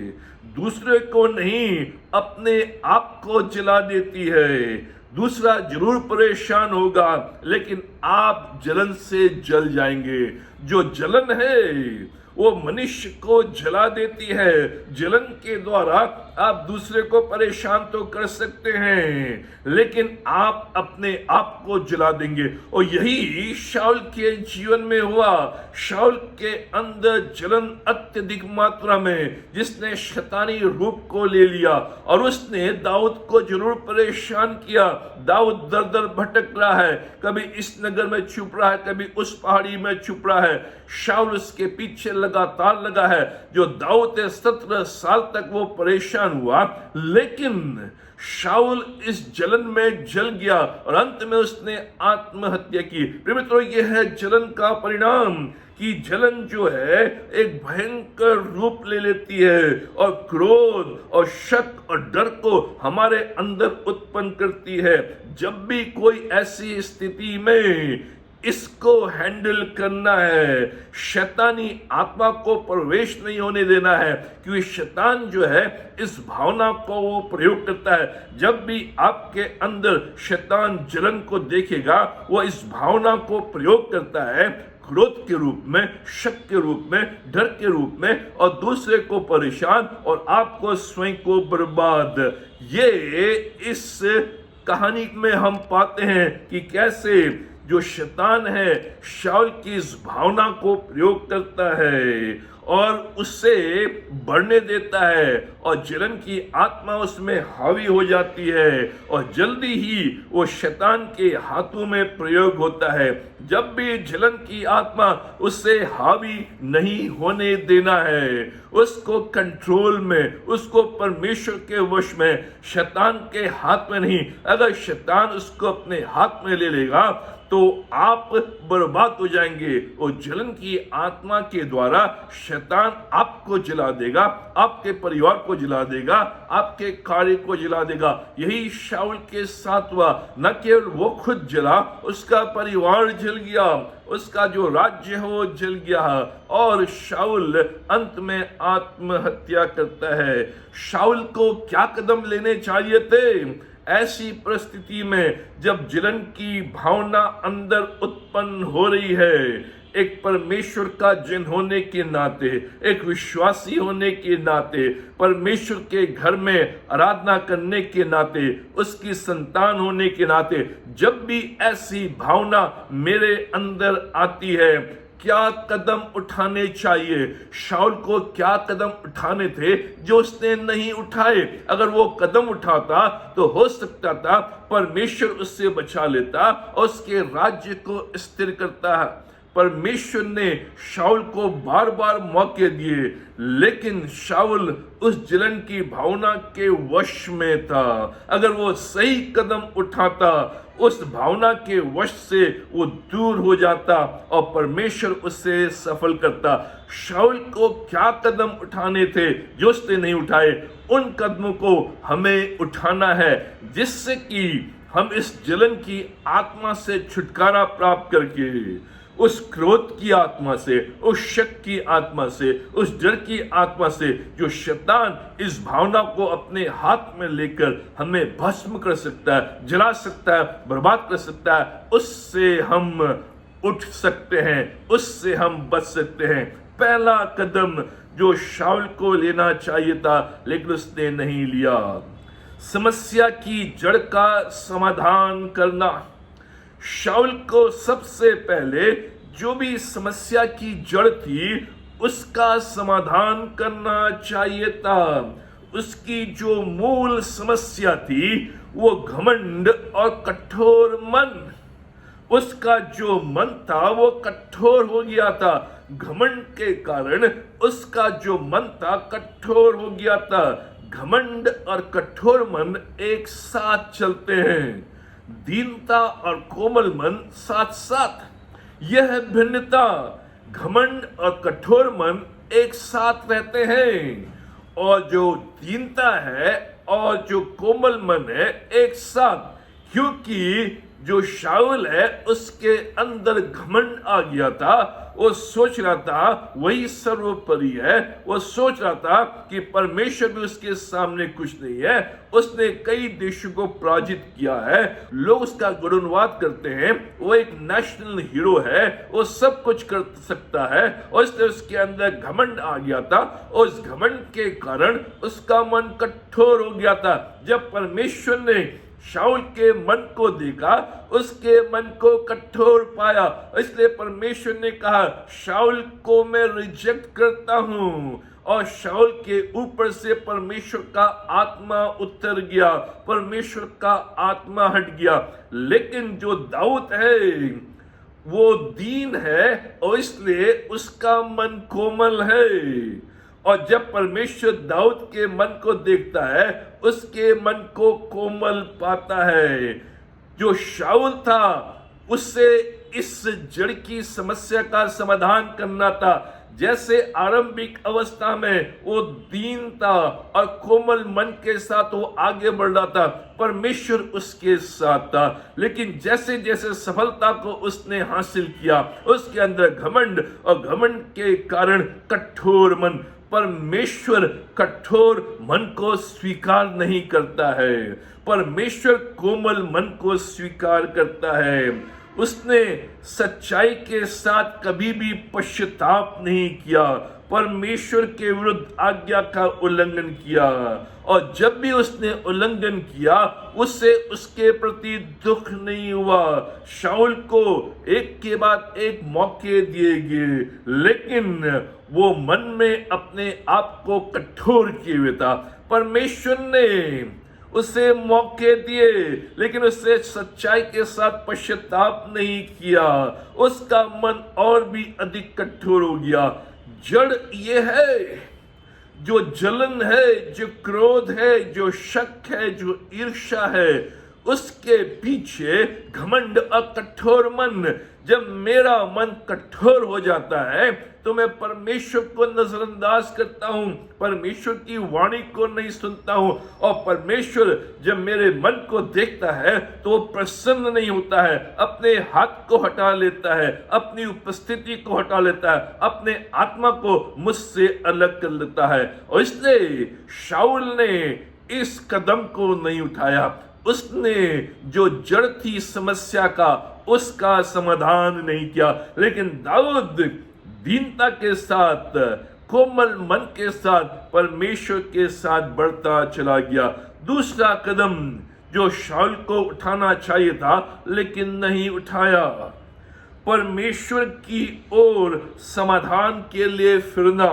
दूसरे को नहीं अपने आप को जला देती है। दूसरा जरूर परेशान होगा लेकिन आप जलन से जल जाएंगे। जो जलन है वो मनुष्य को जला देती है। जलन के द्वारा आप दूसरे को परेशान तो कर सकते हैं लेकिन आप अपने आप को जला देंगे। और यही शाऊल के जीवन में हुआ। शाऊल के अंदर जलन अत्यधिक मात्रा में, जिसने शैतानी रूप को ले लिया और उसने दाऊद को जरूर परेशान किया। दाऊद दर दर भटक रहा है, कभी इस नगर में छुप रहा है, कभी उस पहाड़ी में छुप रहा है। शाऊल उसके पीछे लगातार लगा है। जो दाऊद 17 साल तक वो परेशान हुआ, लेकिन शाऊल इस जलन में जल गया और अंत में उसने आत्महत्या की। प्रिय मित्रों, यह है जलन का परिणाम कि जलन जो है एक भयंकर रूप ले लेती है और क्रोध और शक और डर को हमारे अंदर उत्पन्न करती है। जब भी कोई ऐसी स्थिति में इसको हैंडल करना है, शैतानी आत्मा को प्रवेश नहीं होने देना है, क्योंकि शैतान जो है इस भावना को वो प्रयोग करता है। जब भी आपके अंदर शैतान जलन को देखेगा, वो इस भावना को प्रयोग करता है क्रोध के रूप में, शक के रूप में, डर के रूप में, और दूसरे को परेशान और आपको स्वयं को बर्बाद। ये इस कहानी में हम पाते हैं कि कैसे जो शैतान है शाऊल की इस भावना को प्रयोग करता है और उससे बढ़ने देता है और जलन की आत्मा उसमें हावी हो जाती है और जल्दी ही वो शैतान के हाथों में प्रयोग होता है। जब भी जलन की आत्मा उससे हावी नहीं होने देना है, उसको कंट्रोल में, उसको परमेश्वर के वश में, शैतान के हाथ में नहीं। अगर शैतान उसको अपने हाथ में ले लेगा तो आप बर्बाद हो जाएंगे। और जलन की आत्मा के द्वारा शैतान आपको जला देगा, आपके परिवार को जला देगा, आपके कार्य को जला देगा। यही शाऊल के साथ हुआ। न केवल वो खुद जला, उसका परिवार जल गया, उसका जो राज्य है वो जल गया और शाऊल अंत में आत्महत्या करता है। शाऊल को क्या कदम लेने चाहिए थे ऐसी परिस्थिति में जब जलन की भावना अंदर उत्पन्न हो रही है? एक परमेश्वर का जन होने के नाते, एक विश्वासी होने के नाते, परमेश्वर के घर में आराधना करने के नाते, उसकी संतान होने के नाते, जब भी ऐसी भावना मेरे अंदर आती है, क्या कदम उठाने चाहिए? शाऊल को क्या कदम उठाने थे जो उसने नहीं उठाए? अगर वो कदम उठाता तो हो सकता था परमेश्वर उससे बचा लेता और उसके राज्य को स्थिर करता है। परमेश्वर ने शाऊल को बार बार मौके दिए, लेकिन शाऊल उस जलन की भावना के वश में था। अगर वो सही कदम उठाता, उस भावना के वश से वो दूर हो जाता और परमेश्वर उससे सफल करता। शाऊल को क्या कदम उठाने थे जो उसने नहीं उठाए? उन कदमों को हमें उठाना है जिससे कि हम इस जलन की आत्मा से छुटकारा प्राप्त करके, उस क्रोध की आत्मा से, उस शक की आत्मा से, उस डर की आत्मा से, जो शैतान इस भावना को अपने हाथ में लेकर हमें भस्म कर सकता है, जला सकता है, बर्बाद कर सकता है, उससे हम उठ सकते हैं, उससे हम बच सकते हैं। पहला कदम जो शाऊल को लेना चाहिए था लेकिन उसने नहीं लिया, समस्या की जड़ का समाधान करना। शाऊल को सबसे पहले जो भी समस्या की जड़ थी उसका समाधान करना चाहिए था। उसकी जो मूल समस्या थी वो घमंड और कठोर मन। उसका जो मन था वो कठोर हो गया था। घमंड के कारण उसका जो मन था कठोर हो गया था। घमंड और कठोर मन एक साथ चलते हैं, दीनता और कोमल मन साथ साथ। यह है भिन्नता। घमंड और कठोर मन एक साथ रहते हैं, और जो दीनता है और जो कोमल मन है एक साथ। क्योंकि जो शाऊल है उसके अंदर घमंड आ गया था। वो सोच रहा था वही सर्वोपरि है। वो सोच रहा था कि परमेश्वर भी उसके सामने कुछ नहीं है। उसने कई देशों को पराजित किया है, लोग उसका गुणवाद करते हैं, वो एक नेशनल हीरो है, वो सब कुछ कर सकता है। और इसलिए उसके अंदर घमंड आ गया था, और उस घमंड के कारण उसका मन कठोर हो गया था। जब परमेश्वर ने शाऊल के मन को देखा, उसके मन को कठोर पाया, इसलिए परमेश्वर ने कहा शाऊल को मैं रिजेक्ट करता हूं। और शाऊल के ऊपर से परमेश्वर का आत्मा उतर गया, परमेश्वर का आत्मा हट गया। लेकिन जो दाऊद है वो दीन है, और इसलिए उसका मन कोमल है। और जब परमेश्वर दाऊद के मन को देखता है, उसके मन को कोमल पाता है। जो शाऊल था उससे इस जड़ की समस्या का समाधान करना था। जैसे आरंभिक अवस्था में वो दीन था और कोमल मन के साथ वो आगे बढ़ रहा था, परमेश्वर उसके साथ था। लेकिन जैसे जैसे सफलता को उसने हासिल किया, उसके अंदर घमंड, और घमंड के कारण कठोर मन। परमेश्वर कठोर मन को स्वीकार नहीं करता है, परमेश्वर कोमल मन को स्वीकार करता है। उसने सच्चाई के साथ कभी भी पश्चाताप नहीं किया, परमेश्वर के विरुद्ध आज्ञा का उल्लंघन किया। और जब भी उसने उल्लंघन किया, उससे उसके प्रति दुख नहीं हुआ। शाऊल को एक के बाद एक मौके दिए गए, लेकिन वो मन में अपने आप को कठोर किए हुए था। परमेश्वर ने उसे मौके दिए, लेकिन उससे सच्चाई के साथ पश्चाताप नहीं किया। उसका मन और भी अधिक कठोर हो गया। जड़ ये है, जो जलन है, जो क्रोध है, जो शक है, जो ईर्ष्या है, उसके पीछे घमंड और कठोर मन। जब मेरा मन कठोर हो जाता है तो मैं परमेश्वर को नजरअंदाज करता हूं, परमेश्वर की वाणी को नहीं सुनता हूं। और परमेश्वर जब मेरे मन को देखता है तो वो प्रसन्न नहीं होता है, अपने हाथ को हटा लेता है, अपनी उपस्थिति को हटा लेता है, अपने आत्मा को मुझसे अलग कर लेता है। और इसलिए शाऊल ने इस कदम को नहीं उठाया। उसने जो जड़ थी समस्या का, उसका समाधान नहीं किया। लेकिन दाऊद दीनता के साथ, कोमल मन के साथ, परमेश्वर के साथ बढ़ता चला गया। दूसरा कदम जो शाऊल को उठाना चाहिए था लेकिन नहीं उठाया, परमेश्वर की ओर समाधान के लिए फिरना।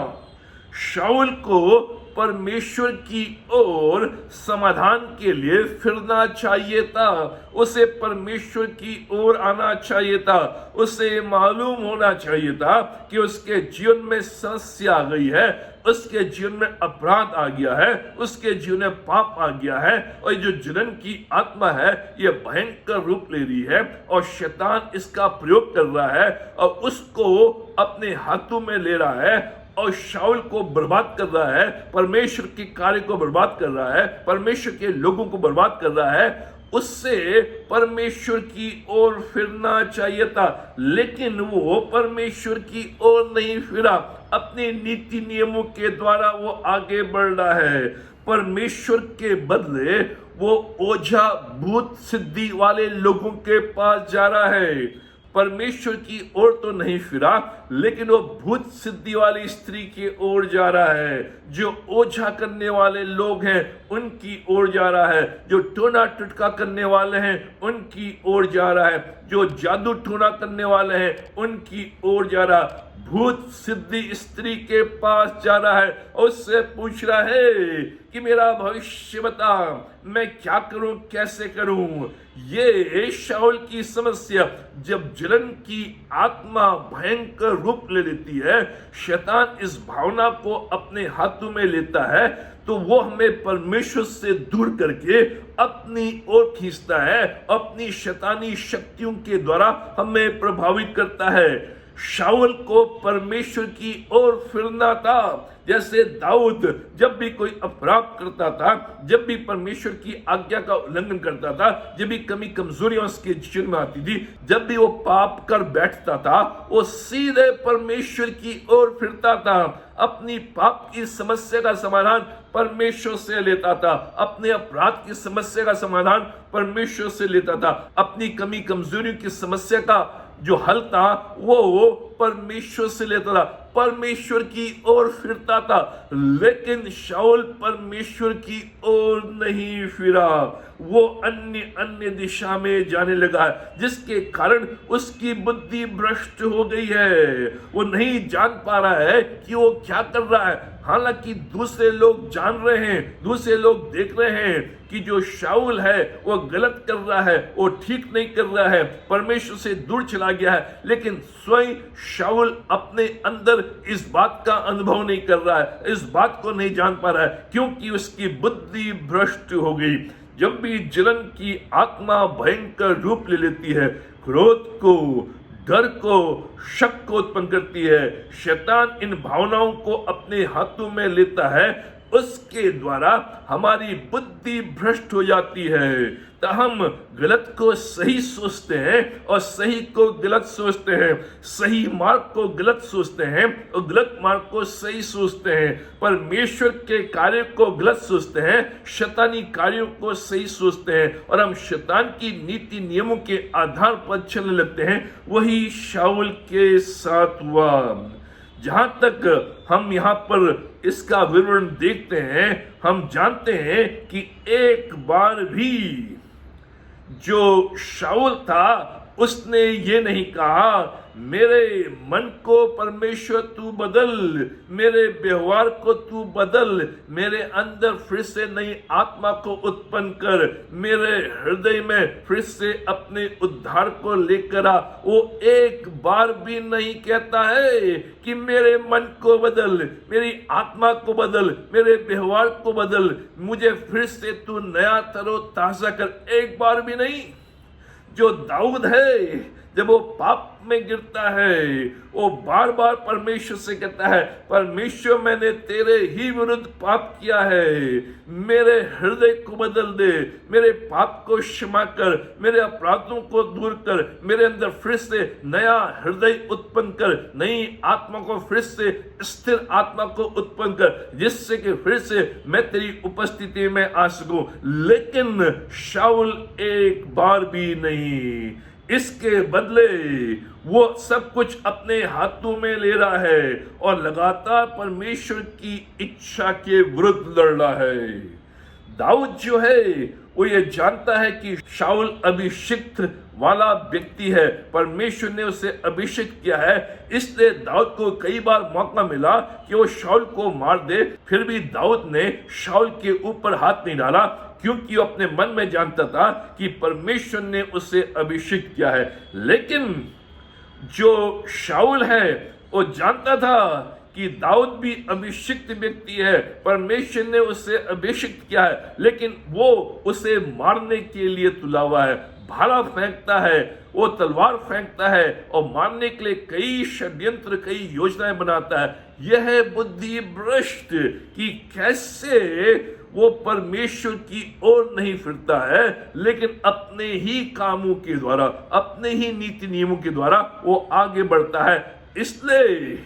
शाऊल को परमेश्वर की ओर समाधान के लिए फिरना चाहिए था। उसे परमेश्वर की ओर आना चाहिए था। उसे मालूम होना चाहिए था कि उसके जीवन में समस्या आ गई है, उसके जीवन में अपराध आ गया है, उसके जीवन में पाप आ गया है, और जो जलन की आत्मा है ये भयंकर रूप ले रही है, और शैतान इसका प्रयोग कर रहा है और उसको अपने हाथों में ले रहा है और शाऊल को बर्बाद कर रहा है, परमेश्वर के कार्य को बर्बाद कर रहा है, परमेश्वर के लोगों को बर्बाद कर रहा है। उससे परमेश्वर की ओर फिरना चाहिए था, लेकिन वो परमेश्वर की ओर नहीं फिरा। अपने नीति नियमों के द्वारा वो आगे बढ़ रहा है। परमेश्वर के बदले वो ओझा भूत सिद्धि वाले लोगों के पास जा रहा है। परमेश्वर की ओर तो नहीं फिरा, लेकिन वो भूत सिद्धि वाली स्त्री की ओर जा रहा है। जो ओझा करने वाले लोग हैं उनकी ओर जा रहा है, जो टोना टुटका करने वाले हैं उनकी ओर जा रहा है, जो जादू टोना करने वाले हैं उनकी ओर जा रहा है। भूत सिद्धि स्त्री के पास जा रहा है और उससे पूछ रहा है कि मेरा भविष्य बता, मैं क्या करूं, कैसे करूं। ये शाऊल की समस्या जब जलन की आत्मा भयंकर रूप ले लेती है, शैतान इस भावना को अपने हाथों में लेता है, तो वो हमें परमेश्वर से दूर करके अपनी ओर खींचता है, अपनी शैतानी शक्तियों के द्वारा हमें प्रभावित करता है। शाऊल को परमेश्वर की ओर फिरना था। जैसे दाऊद जब भी कोई अपराध करता था, जब भी परमेश्वर की आज्ञा का उल्लंघन करता था, जब भी कमी कमजोरियां उसके जीवन में आती थी, जब भी वो पाप कर बैठता था, वो सीधे परमेश्वर की ओर फिरता था। अपनी पाप की समस्या का समाधान परमेश्वर से लेता था, अपने अपराध की समस्या का समाधान परमेश्वर से लेता था, अपनी कमी कमजोरियों की समस्या का जो हल था वो परमेश्वर से लेता था, परमेश्वर की ओर फिरता था। लेकिन शाऊल परमेश्वर की ओर नहीं फिरा, वो अन्य दिशा में जाने लगा, जिसके कारण उसकी बुद्धि भ्रष्ट हो गई है। वो नहीं जान पा रहा है कि वो क्या कर रहा है। हालांकि दूसरे लोग जान रहे हैं, दूसरे लोग देख रहे हैं कि जो शाऊल है वो गलत कर रहा है, वो ठीक नहीं कर रहा है, परमेश्वर से दूर चला गया है। लेकिन स्वयं शाऊल अपने अंदर इस बात का अनुभव नहीं कर रहा है, इस बात को नहीं जान पा रहा है, क्योंकि उसकी बुद्धि भ्रष्ट हो गई। जब भी जलन की आत्मा भयंकर रूप ले लेती है, क्रोध को, डर को, शक को उत्पन्न करती है, शैतान इन भावनाओं को अपने हाथों में लेता है, उसके द्वारा हमारी बुद्धि भ्रष्ट हो जाती है। तो हम गलत को सही सोचते हैं और सही को गलत सोचते हैं, सही मार्ग को गलत सोचते हैं और गलत मार्ग को सही सोचते हैं, परमेश्वर के कार्य को गलत सोचते हैं, शैतानी कार्यों को सही सोचते हैं, और हम शैतान की नीति नियमों के आधार पर चलने लगते हैं। वही शाऊल के साथ हुआ। जहां तक हम यहाँ पर इसका विवरण देखते हैं, हम जानते हैं कि एक बार भी जो शाऊल था उसने ये नहीं कहा मेरे मन को परमेश्वर तू बदल, मेरे व्यवहार को तू बदल, मेरे अंदर फिर से नई आत्मा को उत्पन्न कर, मेरे हृदय में फिर से अपने उद्धार को लेकर आ। वो एक बार भी नहीं कहता है कि मेरे मन को बदल, मेरी आत्मा को बदल, मेरे व्यवहार को बदल, मुझे फिर से तू नया तरो ताजा कर। एक बार भी नहीं। जो दाऊद है जब वो पाप में गिरता है, वो बार बार परमेश्वर से कहता है, परमेश्वर मैंने तेरे ही विरुद्ध पाप किया है, मेरे हृदय को बदल दे, मेरे पाप को क्षमा कर, मेरे अपराधों को दूर कर, मेरे अंदर फिर से नया हृदय उत्पन्न कर, नई आत्मा को फिर से स्थिर आत्मा को उत्पन्न कर, जिससे कि फिर से मैं तेरी उपस्थिति में आ सकूं। लेकिन शाऊल एक बार भी नहीं, इसके बदले वो सब कुछ अपने हाथों में ले रहा है और लगातार परमेश्वर की इच्छा के विरुद्ध लड़ रहा है। दाऊद जो है वो ये जानता है कि शाऊल अभिषिक्त वाला व्यक्ति है, परमेश्वर ने उसे अभिषेक किया है, इसलिए दाऊद को कई बार मौका मिला कि वो शाऊल को मार दे, फिर भी दाऊद ने शाऊल के ऊपर हाथ नहीं डाला, क्योंकि वो अपने मन में जानता था कि परमेश्वर ने उसे अभिषेक किया है। लेकिन जो शाऊल है वो जानता था कि दाऊद भी अभिषिक्त व्यक्ति है, परमेश्वर ने उसे अभिषिक्त किया है, लेकिन वो उसे मारने के लिए तुला हुआ है, भाला फेंकता है, वो तलवार फेंकता है और मारने के लिए कई षड्यंत्र, कई योजनाएं बनाता है। यह है बुद्धि भ्रष्ट कि कैसे वो परमेश्वर की ओर नहीं फिरता है, लेकिन अपने ही कामों के द्वारा, अपने ही नीति नियमों के द्वारा वो आगे बढ़ता है। इसलिए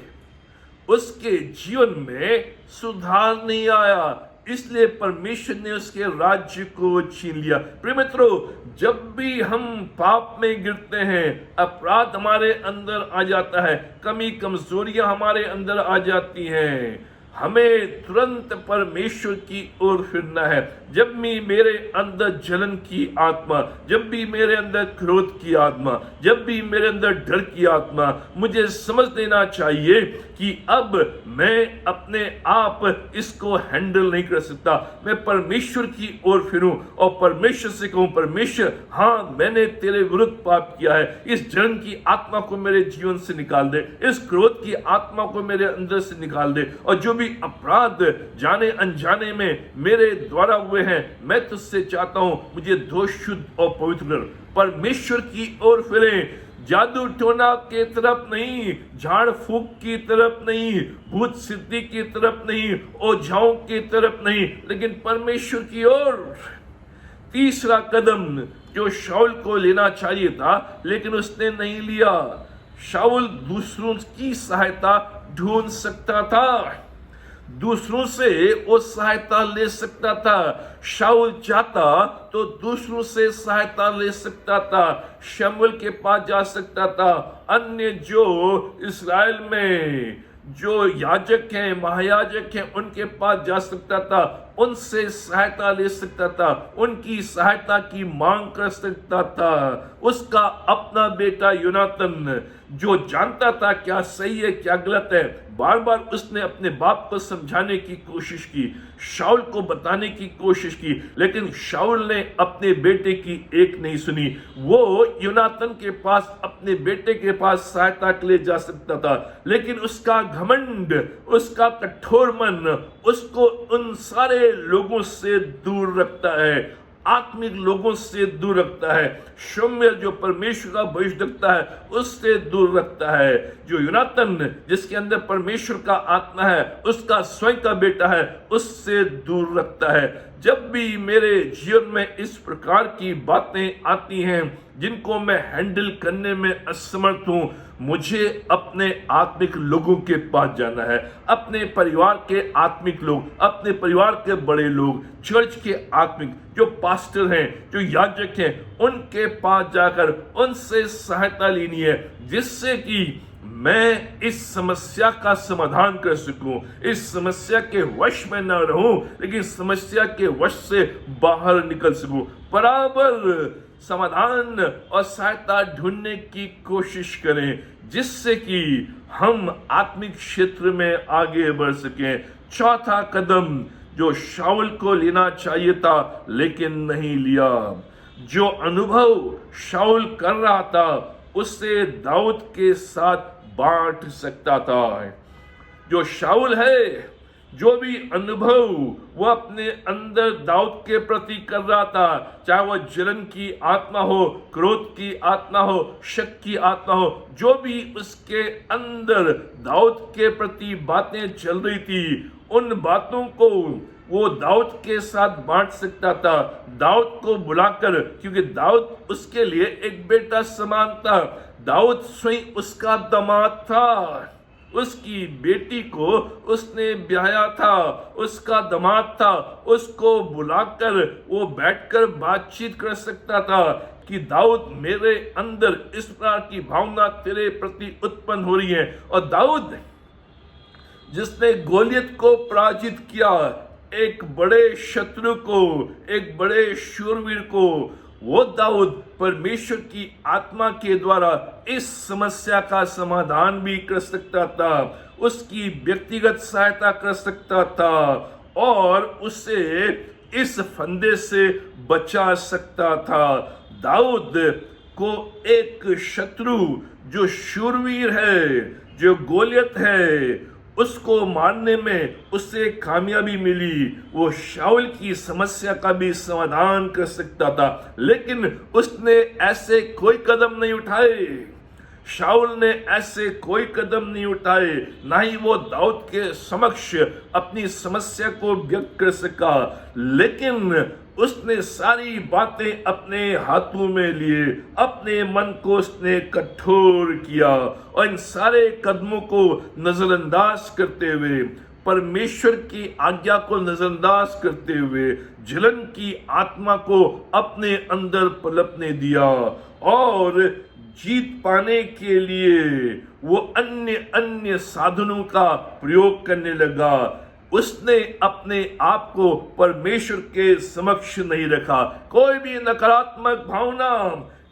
उसके जीवन में सुधार नहीं आया, इसलिए परमेश्वर ने उसके राज्य को छीन लिया। प्रिय मित्रों, जब भी हम पाप में गिरते हैं, अपराध हमारे अंदर आ जाता है, कमी कमजोरियां हमारे अंदर आ जाती हैं, हमें तुरंत परमेश्वर की ओर फिरना है। जब भी मेरे अंदर जलन की आत्मा, जब भी मेरे अंदर क्रोध की आत्मा, जब भी मेरे अंदर डर की आत्मा, मुझे समझ लेना चाहिए कि अब मैं अपने आप इसको हैंडल नहीं कर सकता। मैं परमेश्वर की ओर फिरूं और परमेश्वर से कहूं, परमेश्वर हाँ, मैंने तेरे विरुद्ध पाप किया है, इस जलन की आत्मा को मेरे जीवन से निकाल दे, इस क्रोध की आत्मा को मेरे अंदर से निकाल दे, और जो भी अपराध जाने अनजाने में मेरे द्वारा हुए हैं, मैं तुझसे चाहता हूं मुझे दोष शुद्ध और पवित्र कर। परमेश्वर की ओर फिरें, जादू टोना के तरफ नहीं, झाड़ फूक की तरफ नहीं, भूत सिद्धि की तरफ नहीं, ओझाओं की तरफ नहीं, लेकिन परमेश्वर की ओर। तीसरा कदम जो शाऊल को लेना चाहिए था, लेकिन उसने नहीं लिया। शाऊल दूसरों की सहायता ढूंढ सकता था, दूसरों से वो सहायता ले सकता था। शाऊल चाहता तो दूसरों से सहायता ले सकता था, शमूएल के पास जा सकता था, अन्य जो इस्राएल में जो याजक हैं, महायाजक हैं, उनके पास जा सकता था, उनसे सहायता ले सकता था, उनकी सहायता की मांग कर सकता था। उसका अपना बेटा योनातन जो जानता था क्या सही है क्या गलत है, बार बार उसने अपने बाप को समझाने की कोशिश की, शाऊल को बताने की कोशिश की, लेकिन शाऊल ने अपने बेटे की एक नहीं सुनी। वो योनातन के पास, अपने बेटे के पास सहायता के लिए जा सकता था, लेकिन उसका घमंड, उसका कठोर मन उसको उन सारे लोगों से दूर रखता है, आत्मिक लोगों से दूर रखता है। शमूएल जो परमेश्वर का भविष्य रखता है, उससे दूर रखता है। जो योनातन जिसके अंदर परमेश्वर का आत्मा है, उसका स्वयं का बेटा है, उससे दूर रखता है। जब भी मेरे जीवन में इस प्रकार की बातें आती हैं जिनको मैं हैंडल करने में असमर्थ हूं, मुझे अपने आत्मिक लोगों के पास जाना है, अपने परिवार के आत्मिक लोग, अपने परिवार के बड़े लोग, चर्च के आत्मिक जो पास्टर हैं, जो याजक हैं, उनके पास जाकर उनसे सहायता लेनी है, जिससे कि मैं इस समस्या का समाधान कर सकूं, इस समस्या के वश में न रहूं, लेकिन समस्या के वश से बाहर निकल सकूं। बराबर समाधान और सहायता ढूंढने की कोशिश करें, जिससे कि हम आत्मिक क्षेत्र में आगे बढ़ सकें। चौथा कदम जो शाऊल को लेना चाहिए था, लेकिन नहीं लिया, जो अनुभव शाऊल कर रहा था, उससे दाऊद के साथ बांट सकता था। जो शाऊल है, जो भी अनुभव वो अपने अंदर दाऊद के प्रति कर रहा था, चाहे वह जलन की आत्मा हो, क्रोध की आत्मा हो, शक की आत्मा हो, जो भी उसके अंदर दाऊद के प्रति बातें चल रही थी, उन बातों को वो दाऊद के साथ बांट सकता था, दाऊद को बुलाकर, क्योंकि दाऊद उसके लिए एक बेटा समान था, दाऊद स्वयं उसका दामाद था, उसकी बेटी को उसने ब्याया था, उसका दामाद था, उसको बुलाकर वो बैठकर बातचीत कर सकता था कि दाऊद, मेरे अंदर इस प्रकार की भावना तेरे प्रति उत्पन्न हो रही है। और दाऊद जिसने गोलियत को पराजित किया, एक बड़े शत्रु को, एक बड़े शूरवीर को, वो दाऊद परमेश्वर की आत्मा के द्वारा इस समस्या का समाधान भी कर सकता था, उसकी व्यक्तिगत सहायता कर सकता था और उसे इस फंदे से बचा सकता था। दाऊद को एक शत्रु जो शूरवीर है, जो गोलियत है, उसको मारने में उसे कामयाबी मिली। वो शाऊल की समस्या का भी समाधान कर सकता था, लेकिन उसने ऐसे कोई कदम नहीं उठाए, शाऊल ने ऐसे कोई कदम नहीं उठाए, ना ही वो दाऊद के समक्ष अपनी समस्या को व्यक्त कर सका, लेकिन उसने सारी बातें अपने हाथों में लिए, अपने मन को उसने कठोर किया और इन सारे कदमों को नजरअंदाज करते हुए, परमेश्वर की आज्ञा को नजरअंदाज करते हुए, जलन की आत्मा को अपने अंदर पलटने दिया और जीत पाने के लिए वो अन्य साधनों का प्रयोग करने लगा। उसने अपने आप को परमेश्वर के समक्ष नहीं रखा। कोई भी नकारात्मक भावना,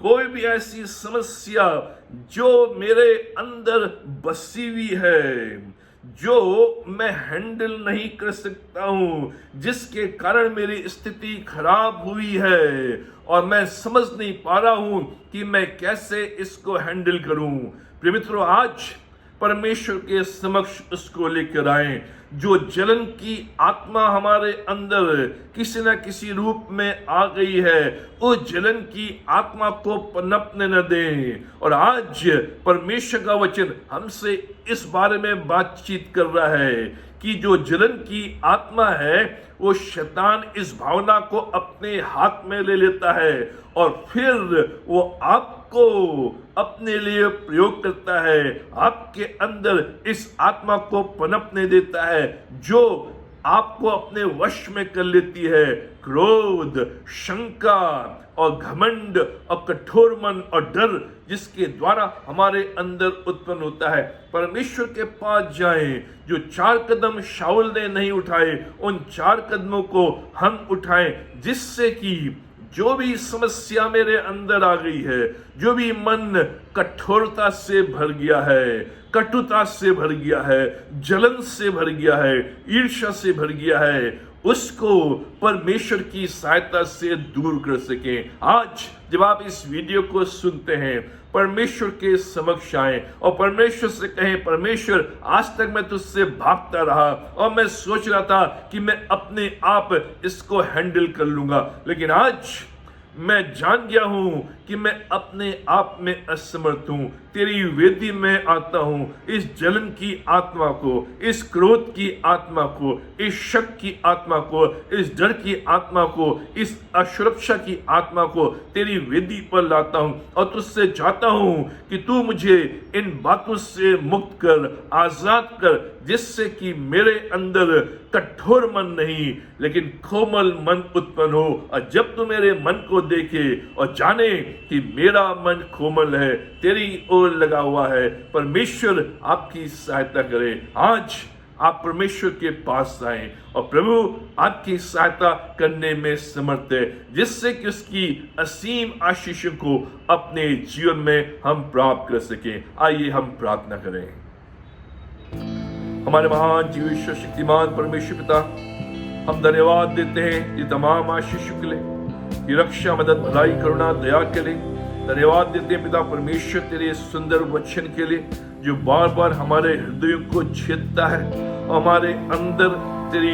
कोई भी ऐसी समस्या जो मेरे अंदर बसी हुई है, जो मैं हैंडल नहीं कर सकता हूं, जिसके कारण मेरी स्थिति खराब हुई है और मैं समझ नहीं पा रहा हूं कि मैं कैसे इसको हैंडल करूं। प्रिय मित्रों, आज परमेश्वर के समक्ष उसको लेकर आए। जो जलन की आत्मा हमारे अंदर किसी न किसी रूप में आ गई है, उस जलन की आत्मा को पनपने न दें। और आज परमेश्वर का वचन हमसे इस बारे में बातचीत कर रहा है कि जो जलन की आत्मा है, वो शैतान इस भावना को अपने हाथ में ले लेता है और फिर वो आपको अपने लिए प्रयोग करता है, आपके अंदर इस आत्मा को पनपने देता है, जो आपको अपने वश में कर लेती है। क्रोध, शंका और घमंड और कठोर मन और डर, जिसके द्वारा हमारे अंदर उत्पन्न होता है। परमेश्वर के पास जाएं। जो 4 कदम शाऊल ने नहीं उठाए, उन 4 कदमों को हम उठाएं, जिससे कि जो भी समस्या मेरे अंदर आ गई है, जो भी मन कठोरता से भर गया है, कटुता से भर गया है, जलन से भर गया है, ईर्ष्या से भर गया है, उसको परमेश्वर की सहायता से दूर कर सकें। आज जब आप इस वीडियो को सुनते हैं, परमेश्वर के समक्ष आए और परमेश्वर से कहें, परमेश्वर, आज तक मैं तुझसे भागता रहा और मैं सोच रहा था कि मैं अपने आप इसको हैंडल कर लूंगा, लेकिन आज मैं जान गया हूं कि मैं अपने आप में असमर्थ हूं। तेरी वेदी में आता हूं। इस जलन की आत्मा को, इस क्रोध की आत्मा को, इस शक की आत्मा को, इस डर की आत्मा को, इस असुरक्षा की आत्मा को तेरी वेदी पर लाता हूं और तुझसे चाहता हूं कि तू मुझे इन बातों से मुक्त कर, आजाद कर, जिससे कि मेरे अंदर कठोर मन नहीं लेकिन कोमल मन उत्पन्न हो। और जब तू मेरे मन को देखे और जाने कि मेरा मन कोमल है, तेरी ओर लगा हुआ है, परमेश्वर आपकी सहायता करे। आज आप परमेश्वर के पास आए और प्रभु आपकी सहायता करने में समर्थ है, जिससे कि उसकी असीम आशीषों को अपने जीवन में हम प्राप्त कर सकें। आइए हम प्रार्थना करें। हमारे महान जीवेश्वर शक्तिमान परमेश्वर पिता, हम धन्यवाद देते हैं ये तमाम आशीषों के लिए, कि रक्षा, मदद, भलाई, करुणा, दया के लिए। धन्यवाद देते हैं पिता परमेश्वर तेरे सुंदर वचन के लिए, जो बार बार हमारे हृदयों को छेदता है और हमारे अंदर तेरी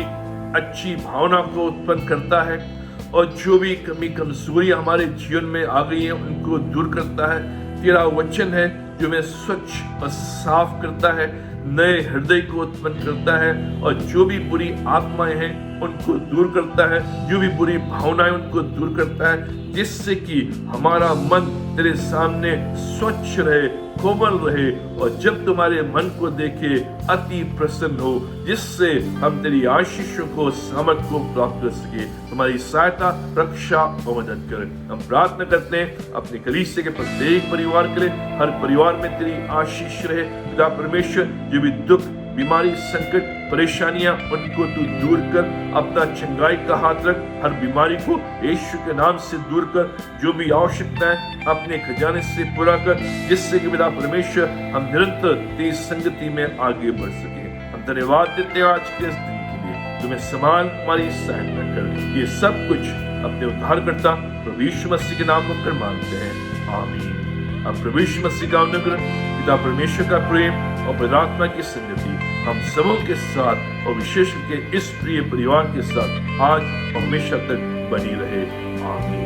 अच्छी भावना को उत्पन्न करता है, और जो भी कमी कमजोरी हमारे जीवन में आ गई है उनको दूर करता है। तेरा वचन है जो हमें स्वच्छ और साफ करता है, नए हृदय को उत्पन्न करता है, और जो भी बुरी आत्माएं हैं उनको दूर करता है, जो भी बुरी भावनाएं उनको दूर करता है, जिससे कि हमारा मन तेरे सामने स्वच्छ रहे, कोमल रहे, और जब तुम्हारे मन को देखे अति प्रसन्न हो, जिससे हम तेरी आशीषों को, सामर्थ को प्राप्त कर सके। तुम्हारी सहायता, रक्षा और मदद करें। हम प्रार्थना करते हैं अपने कलीसिया के प्रत्येक परिवार के लिए, हर परिवार में तेरी आशीष रहे। पिता परमेश्वर, जो भी दुख, बीमारी, संकट, परेशानियां, उनको तू दूर कर, अपना चंगाई का हाथ रख, हर बीमारी को यीशु के नाम से दूर कर, जो भी आवश्यकता है अपने खजाने से पूरा कर, जिससे कि पिता परमेश्वर हम निरंतर तेरी संगति में आगे बढ़ सके। हम धन्यवाद देते हैं आज के इस दिन के लिए, तुम्हें समान हमारी सहायता कर। ये सब कुछ अपने उद्धारकर्ता प्रभु यीशु मसीह के नाम में कर मांगते हैं, आमीन। अब प्रभु यीशु मसीह का अनुग्रह, पिता परमेश्वर का प्रेम और पवित्र आत्मा की संगति हम सबों के साथ और विशेष करके इस प्रिय परिवार के साथ आज और हमेशा तक बनी रहे, आमीन।